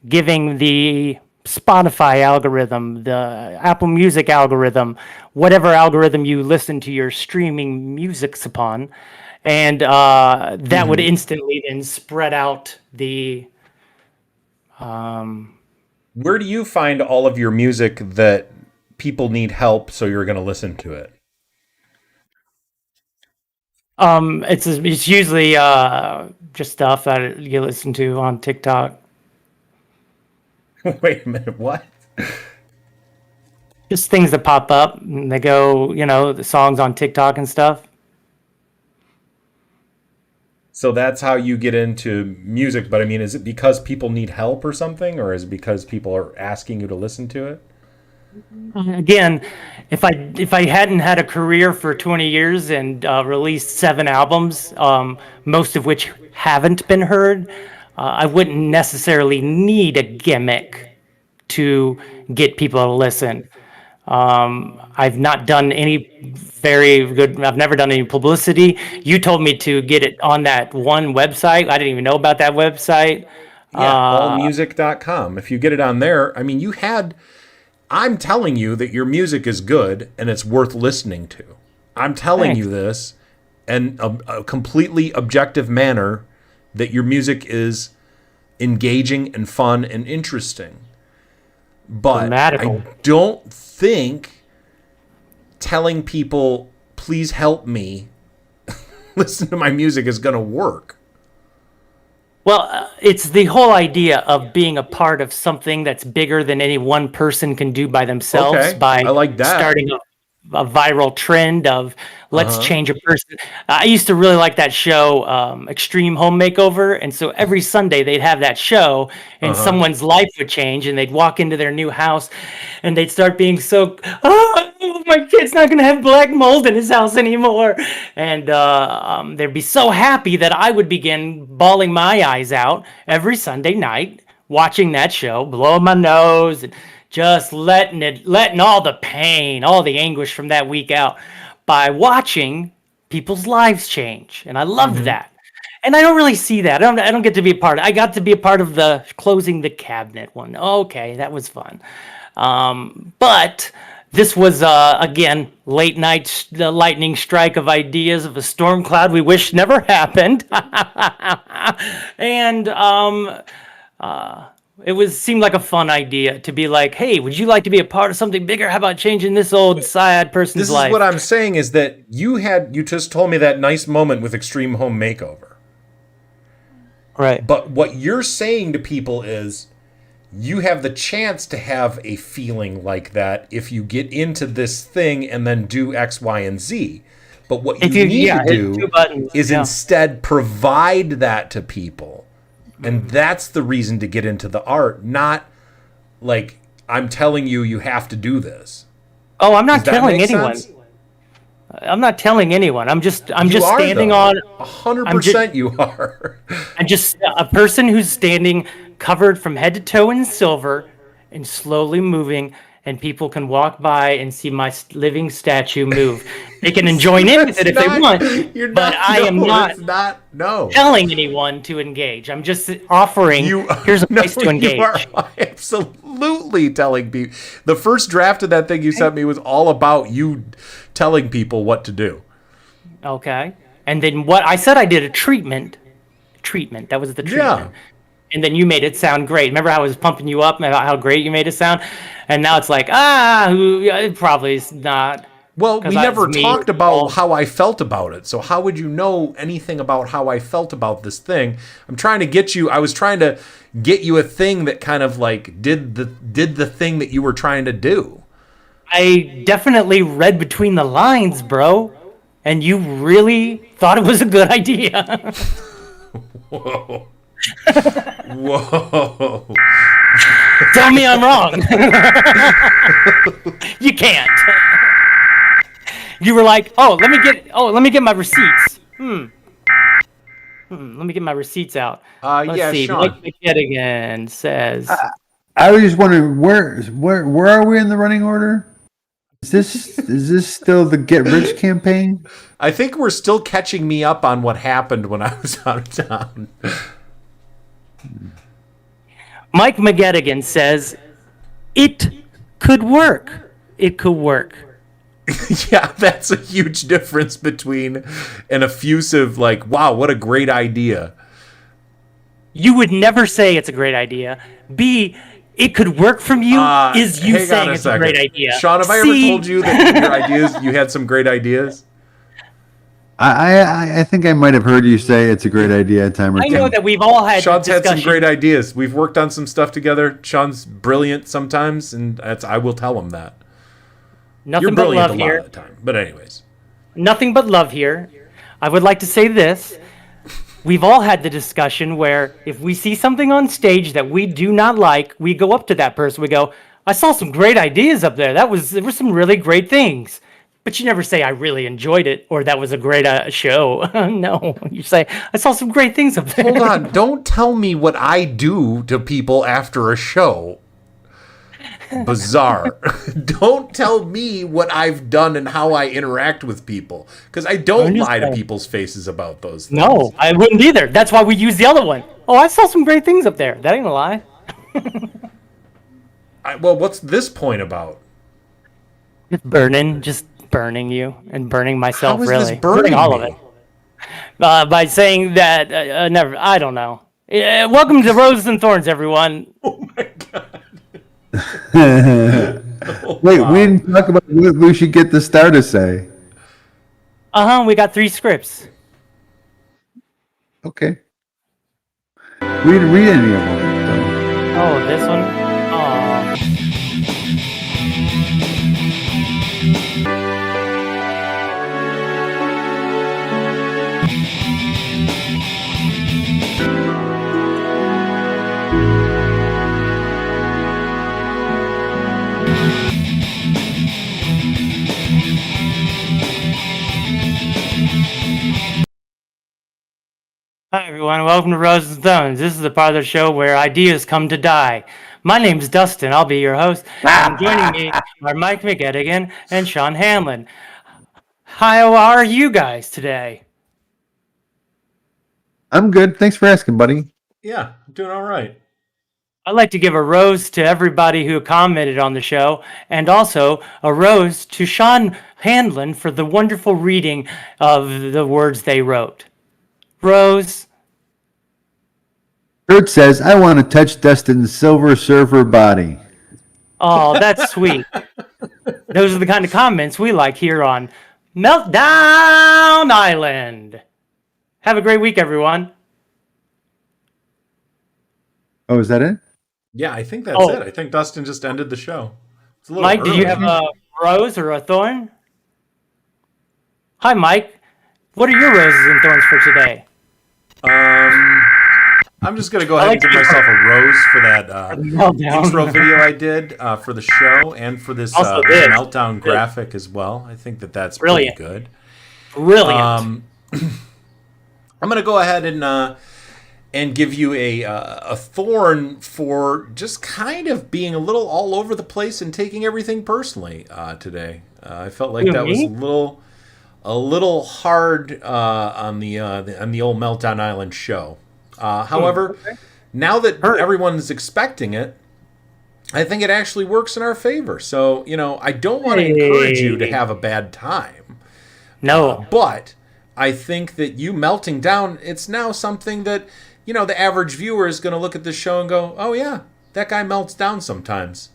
giving the Spotify algorithm, the Apple Music algorithm, whatever algorithm you listen to your streaming musics upon, and that would instantly then spread out the. Where do you find all of your music that people need help, so you're going to listen to it? It's usually just stuff that you listen to on TikTok. Wait a minute, what? Just things that pop up and they go, the songs on TikTok and stuff. So that's how you get into music, but I mean, is it because people need help or something, or is it because people are asking you to listen to it? Again, if I hadn't had a career for 20 years and released 7 albums, most of which haven't been heard, I wouldn't necessarily need a gimmick to get people to listen. I've not done any I've never done any publicity. You told me to get it on that one website. I didn't even know about that website. Yeah, allmusic.com. If you get it on there, I mean, I'm telling you that your music is good and it's worth listening to. I'm telling you this in a completely objective manner, that your music is engaging and fun and interesting. But Grammatical. I don't think telling people, please help me listen to my music is going to work. Well, it's the whole idea of being a part of something that's bigger than any one person can do by themselves. Okay, By I like that. starting a viral trend of let's change a person. I used to really like that show, Extreme Home Makeover, and so every Sunday they'd have that show, and someone's life would change, and they'd walk into their new house, and they'd start being so, oh, my kid's not going to have black mold in his house anymore, and they'd be so happy that I would begin bawling my eyes out every Sunday night, watching that show, blowing my nose, and just letting all the pain, all the anguish from that week out by watching people's lives change. And I loved that. And I don't really see that. I don't get to be a part. I got to be a part of the closing the cabinet one. Okay, that was fun. But this was, again, late night, the lightning strike of ideas of a storm cloud we wish never happened. And it seemed like a fun idea to be like, hey, would you like to be a part of something bigger? How about changing this old sad person's life? This is what I'm saying, is that you just told me that nice moment with Extreme Home Makeover. Right. But what you're saying to people is you have the chance to have a feeling like that if you get into this thing and then do X, Y, and Z. But what you need to do is instead provide that to people. And that's the reason to get into the art, not like I'm telling you have to do this. Oh, I'm not telling anyone. I'm not telling anyone. I'm just standing on 100%. You are. I'm just a person who's standing covered from head to toe in silver and slowly moving, and people can walk by and see my living statue move. They can join in with it if they want, but I am not telling anyone to engage. I'm just offering, here's a place to engage. You are absolutely telling people. The first draft of that thing you sent me was all about you telling people what to do. Okay. And then what I said I did a treatment. Treatment. That was the treatment. Yeah. And then you made it sound great. Remember how I was pumping you up about how great you made it sound? And now it's like, it probably is not. Well, 'Cause we that's never me. talked about how I felt about it. So how would you know anything about how I felt about this thing? I was trying to get you a thing that kind of like did the thing that you were trying to do. I definitely read between the lines, bro. And you really thought it was a good idea. Whoa. Whoa. Tell me I'm wrong. You can't. You were like, let me get my receipts. Let me get my receipts out. Let's see. Sean. Mike McGettigan says, I was just wondering where are we in the running order? Is this still the Get Rich campaign? I think we're still catching me up on what happened when I was out of town. Mike McGettigan says, it could work. It could work. Yeah, that's a huge difference between an effusive, like, wow, what a great idea. You would never say it's a great idea. B, it could work from you is you hang on saying a it's a second. great idea. Sean, have I ever told you that you had some great ideas? I think I might have heard you say it's a great idea a time or two. I know that we've all had Sean's had discussion. some great ideas. We've worked on some stuff together. Sean's brilliant sometimes, and I will tell him that. Nothing You're but brilliant love a lot here. of the time. But anyways. Nothing but love here. I would like to say this. We've all had the discussion where if we see something on stage that we do not like, we go up to that person. We go, I saw some great ideas up there. There were some really great things. But you never say, I really enjoyed it, or that was a great show. No, you say, I saw some great things up there. Hold on. Don't tell me what I do to people after a show. Bizarre. Don't tell me what I've done and how I interact with people. Because I don't lie to people's faces about those things. No, I wouldn't either. That's why we use the other one. Oh, I saw some great things up there. That ain't a lie. Well, what's this point about? Just burning you and burning myself, How is really. this burning all me? of it. By saying that, I don't know. Welcome to Roses and Thorns, everyone. Oh my god. Wait, we didn't talk about what we should get the star to say. We got 3 scripts. Okay. We didn't read any of them. Oh, this one? Oh. Hi, everyone. Welcome to Roses and Stones. This is the part of the show where ideas come to die. My name's Dustin. I'll be your host. And joining me are Mike McGettigan and Sean Hanlon. How are you guys today? I'm good. Thanks for asking, buddy. Yeah, I'm doing all right. I'd like to give a rose to everybody who commented on the show, and also a rose to Sean Hanlon for the wonderful reading of the words they wrote. Rose. Kurt says, I want to touch Dustin's Silver Surfer body. Oh, that's sweet. Those are the kind of comments we like here on Meltdown Island. Have a great week, everyone. Oh, is that it? Yeah, I think that's it. I think Dustin just ended the show. It's a little Mike, do you early. have a rose or a thorn? Hi, Mike. What are your roses and thorns for today? I'm just going to go ahead and give myself a rose for that intro video I did for the show and for this Meltdown graphic as well. I think that's Brilliant. pretty good. Brilliant. I'm going to go ahead and give you a thorn for just kind of being a little all over the place and taking everything personally today. I felt like that was a little hard on the old Meltdown Island show. However, now that everyone's expecting it, I think it actually works in our favor. So, I don't want to encourage you to have a bad time. No. But I think that you melting down, it's now something that, the average viewer is going to look at this show and go, oh yeah, that guy melts down sometimes.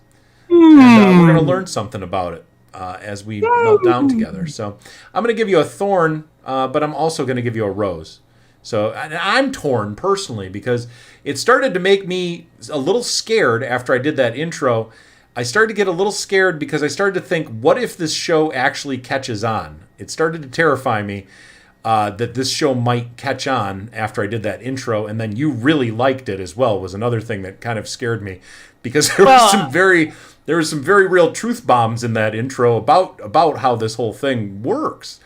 And we're going to learn something about it as we melt down together. So I'm going to give you a thorn, but I'm also going to give you a rose. So I'm torn personally because it started to make me a little scared after I did that intro. I started to get a little scared because I started to think, what if this show actually catches on? It started to terrify me that this show might catch on after I did that intro. And then you really liked it as well was another thing that kind of scared me because there was some very real truth bombs in that intro about how this whole thing works.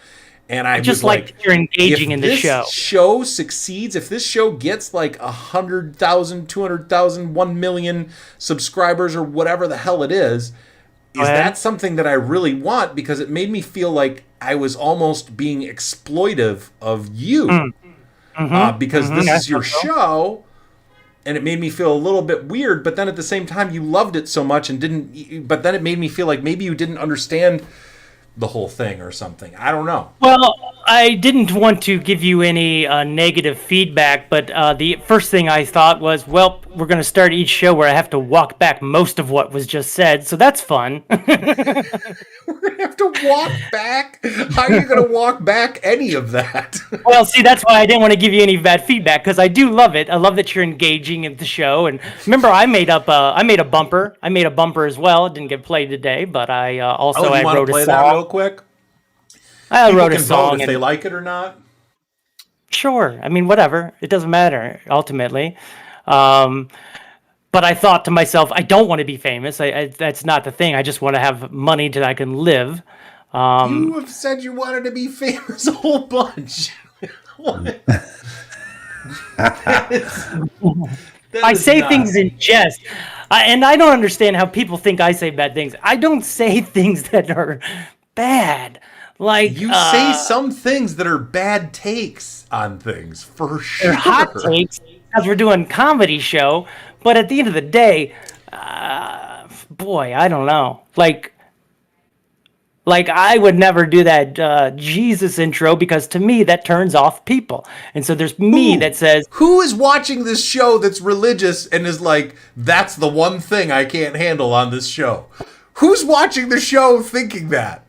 And I just was like, you're engaging in the show. If this show succeeds, if this show gets like 100,000, 200,000, 1 million subscribers or whatever the hell it is that something that I really want? Because it made me feel like I was almost being exploitive of you. Because this is your show. And it made me feel a little bit weird. But then at the same time, you loved it so much and didn't. But then it made me feel like maybe you didn't understand the whole thing or something. I don't know. Well, I didn't want to give you any negative feedback, but the first thing I thought was, well, we're going to start each show where I have to walk back most of what was just said, so that's fun. We're going to have to walk back? How are you going to walk back any of that? Well, see, that's why I didn't want to give you any bad feedback, because I do love it. I love that you're engaging in the show, and remember, I made a bumper. I made a bumper as well. It didn't get played today, but I also I wrote a song. That real quick? I wrote a song. If they like it or not? Sure. I mean, whatever. It doesn't matter, ultimately. But I thought to myself, I don't want to be famous. That's not the thing. I just want to have money that I can live. You have said you wanted to be famous a whole bunch. I say things in jest. And I don't understand how people think I say bad things. I don't say things that are bad. Like you say some things that are bad takes on things, for sure. They're hot takes because we're doing a comedy show. But at the end of the day, boy, I don't know. Like I would never do that Jesus intro because to me that turns off people. And so there's me that says, who is watching this show that's religious and is like, that's the one thing I can't handle on this show? Who's watching the show thinking that?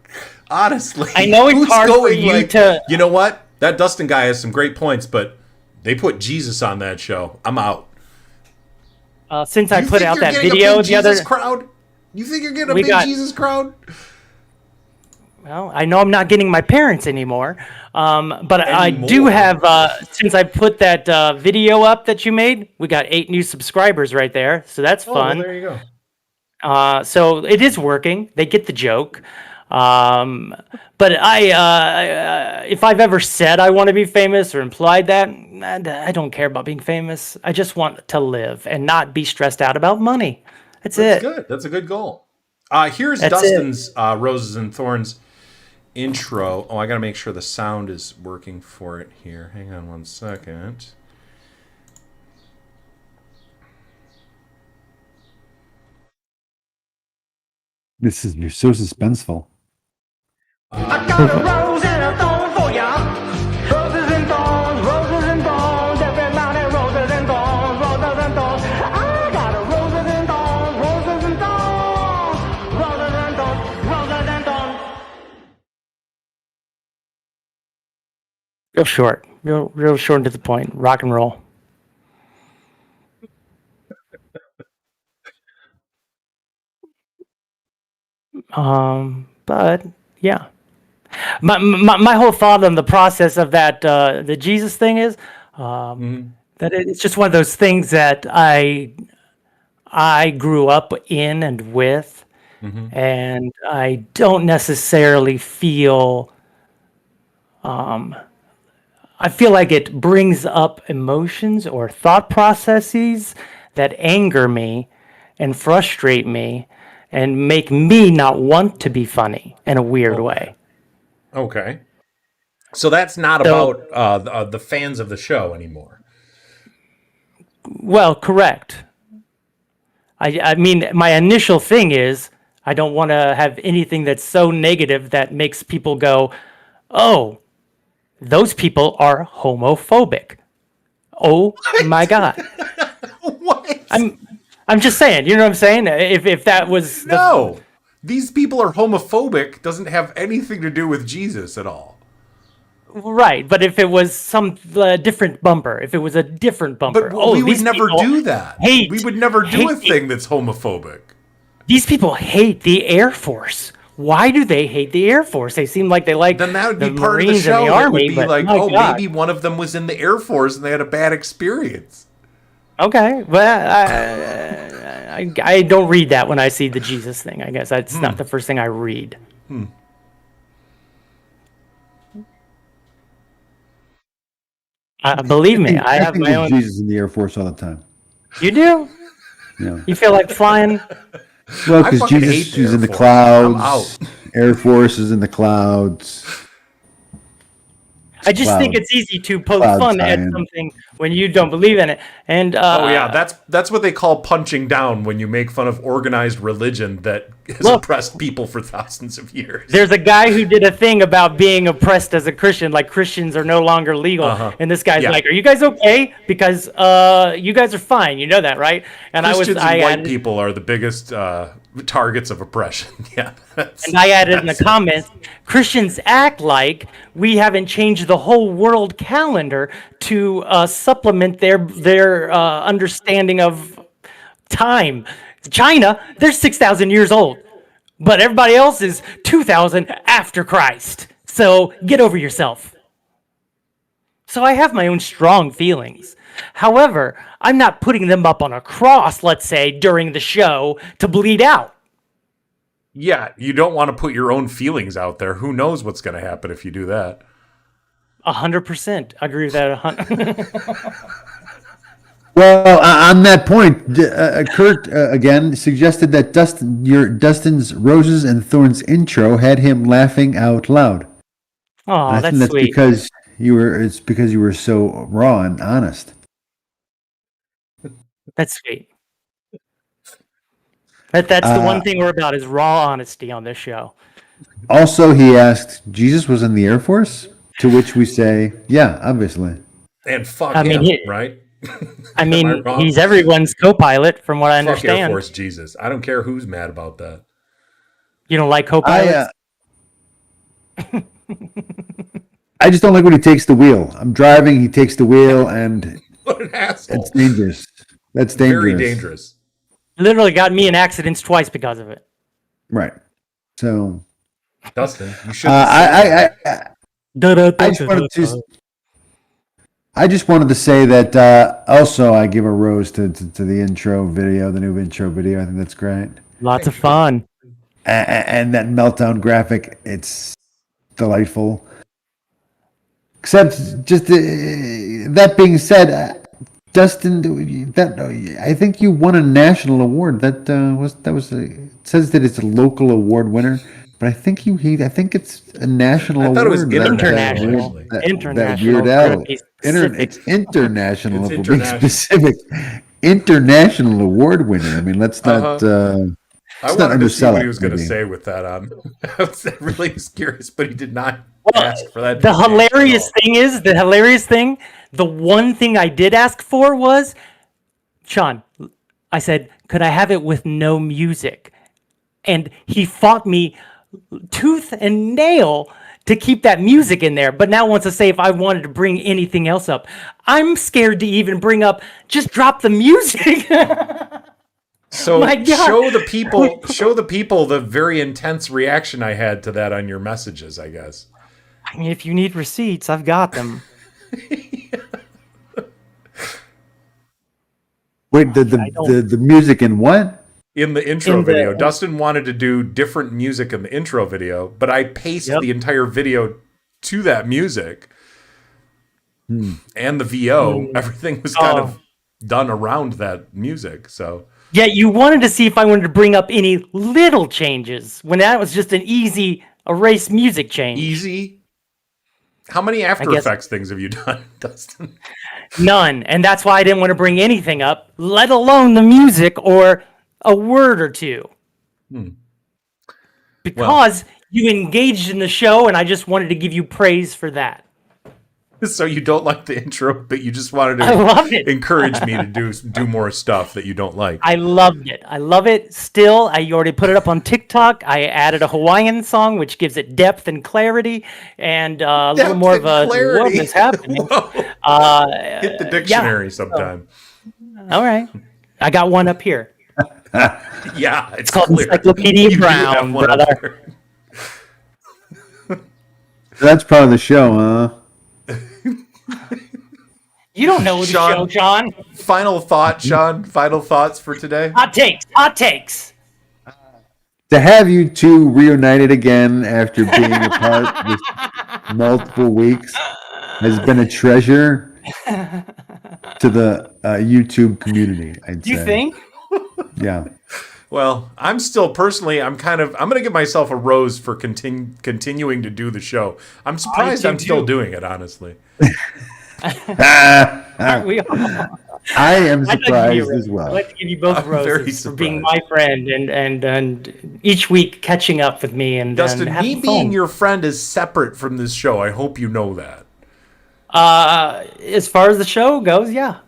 Honestly, I know it's hard for you to. You know what? That Dustin guy has some great points, but they put Jesus on that show. I'm out. Since I put out that video the other crowd, you think you're getting a big Jesus crowd? Well, I know I'm not getting my parents anymore, but I do have. Since I put that video up that you made, we got 8 new subscribers right there, so that's fun. Well, there you go. So it is working. They get the joke. But if I've ever said I want to be famous or implied that, I don't care about being famous. I just want to live and not be stressed out about money. That's it. Good. That's a good goal. Here's Dustin's Roses and Thorns intro. Oh, I got to make sure the sound is working for it here. Hang on one second. This is, you're so suspenseful. I got a rose and a thorn for ya. Roses and thorns, every mountain roses and thorns, roses and thorns. I got a roses and thorns, roses and thorns, roses and thorns, roses and thorns. Real short, real short and to the point. Rock and roll. But yeah. My whole thought on the process of that the Jesus thing is that it's just one of those things that I grew up in and with, and I don't necessarily feel. I feel like it brings up emotions or thought processes that anger me and frustrate me and make me not want to be funny in a weird way. Okay. So that's not about the fans of the show anymore. Well, correct. I mean, my initial thing is I don't want to have anything that's so negative that makes people go, oh, those people are homophobic. Oh my God. What? I'm just saying, you know what I'm saying? If that was No. These people are homophobic doesn't have anything to do with Jesus at all. right, but if it was some different bumper, if it was a different bumper, But we would these never people do that. hate- We would never do a hate- thing that's homophobic. These people hate the Air Force. Why do they hate the Air Force? They seem like they like Then that would be the part Marines of the show. and the That Army. would be but like, my oh, God. maybe one of them was in the Air Force and they had a bad experience. Okay, but I don't read that when I see the Jesus thing. I guess that's not the first thing I read. Believe me, I have think my there's own. Jesus in the Air Force all the time. You do? Yeah. You feel like flying? Well, I because fucking Jesus hate the is in Air the Force. I'm clouds. out. Air Force is in the clouds. I just think Cloud. it's easy to poke Cloud fun at tie-in. something when you don't believe in it. And Oh yeah, that's what they call punching down when you make fun of organized religion that has Look. oppressed people for thousands of years. there's a guy who did a thing about being oppressed as a Christian, like Christians are no longer legal. Uh-huh. And this guy's Yeah. like, "Are you guys okay? Because you guys are fine. You know that, right?" And Christians I and white added, people are the biggest targets of oppression. Yeah. and I added in the comments, Christians act like we haven't changed the whole world calendar to supplement their understanding of time. China, they're 6,000 years old, but everybody else is 2,000 after Christ. So get over yourself. So I have my own strong feelings. However, I'm not putting them up on a cross, let's say, during the show to bleed out. Yeah, you don't want to put your own feelings out there. Who knows what's going to happen if you do that? 100%. I agree with that. 100. Well, on that point, Kurt again suggested that Dustin's Roses and Thorns intro had him laughing out loud. Oh, I think that's that's sweet. because you were so raw and honest. That's sweet. That's the one thing we're about is raw honesty on this show. Also, he asked, Jesus was in the Air Force? To which we say, yeah, obviously. And fuck I mean, him, right? I Am mean, I wrong? he's everyone's co-pilot, from what I Fuck Air understand. Force Jesus. I don't care who's mad about that. You don't like co-pilots? I just don't like when he takes the wheel. I'm driving, he takes the wheel, and What an asshole. it's dangerous. That's dangerous. Very dangerous. Literally got me in accidents twice because of it. Right. So, Dustin, you should. I just wanted to say that also I give a rose to the intro video, the new intro video. I think that's great. Lots of fun. And that meltdown graphic, it's delightful. Except, just that being said, Dustin, I think you won a national award. It says that it's a local award winner, but I think it's a national award. I thought it was International. That International. Weird Al. Be specific. It's international. It's if we're being international. specific. International award winner. I mean, let's not. I not wanted to see undersell what it, he was going to maybe. say with that. I was really curious, but he did not Well, ask for that. The detail at hilarious thing, the one thing I did ask for was, Sean, I said, could I have it with no music? And he fought me tooth and nail to keep that music in there, but now wants to say if I wanted to bring anything else up. I'm scared to even bring up, just drop the music. So My God. show the people the very intense reaction I had to that on your messages, I guess. I mean, if you need receipts, I've got them. Wait, the music in what? In the intro In the- video, Dustin wanted to do different music in the intro video, but I paced Yep. the entire video to that music. And the VO, everything was kind of done around that music. So Yeah, you wanted to see if I wanted to bring up any little changes when that was just an easy erase music change. easy. How many After guess- Effects things have you done, Dustin? None. And that's why I didn't want to bring anything up, let alone the music or a word or two. Because you engaged in the show and I just wanted to give you praise for that. So you don't like the intro, but you just wanted I loved to it. encourage me to do more stuff that you don't like. I loved it. I love it still. I already put it up on TikTok. I added a Hawaiian song, which gives it depth and clarity, and a little more of a what is happening. Hit the dictionary sometime. All right, I got one up here. Yeah, it's called clear. Encyclopedia You do Brown, have one up brother. there. That's part of the show, huh? You don't know the show, John. Final thought, Sean. Final thoughts for today. Hot takes. Hot takes. To have you two reunited again after being apart this multiple weeks has been a treasure to the YouTube community, I'd say. Do you think? Yeah. Well, I'm still personally, I'm going to give myself a rose for continuing to do the show. I'm surprised I'm still doing it, honestly. Aren't we all? I am I'd like to give surprised you a rose. as well. I'd like to give you both I'm very roses for being surprised. my friend and each week catching up with me and Dustin, and me having being fun. your friend is separate from this show. I hope you know that. As far as the show goes, yeah.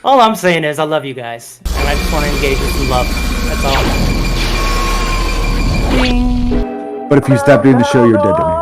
All I'm saying is I love you guys, and I just want to engage with some love. That's all. But if you stop doing the show, you're dead to me.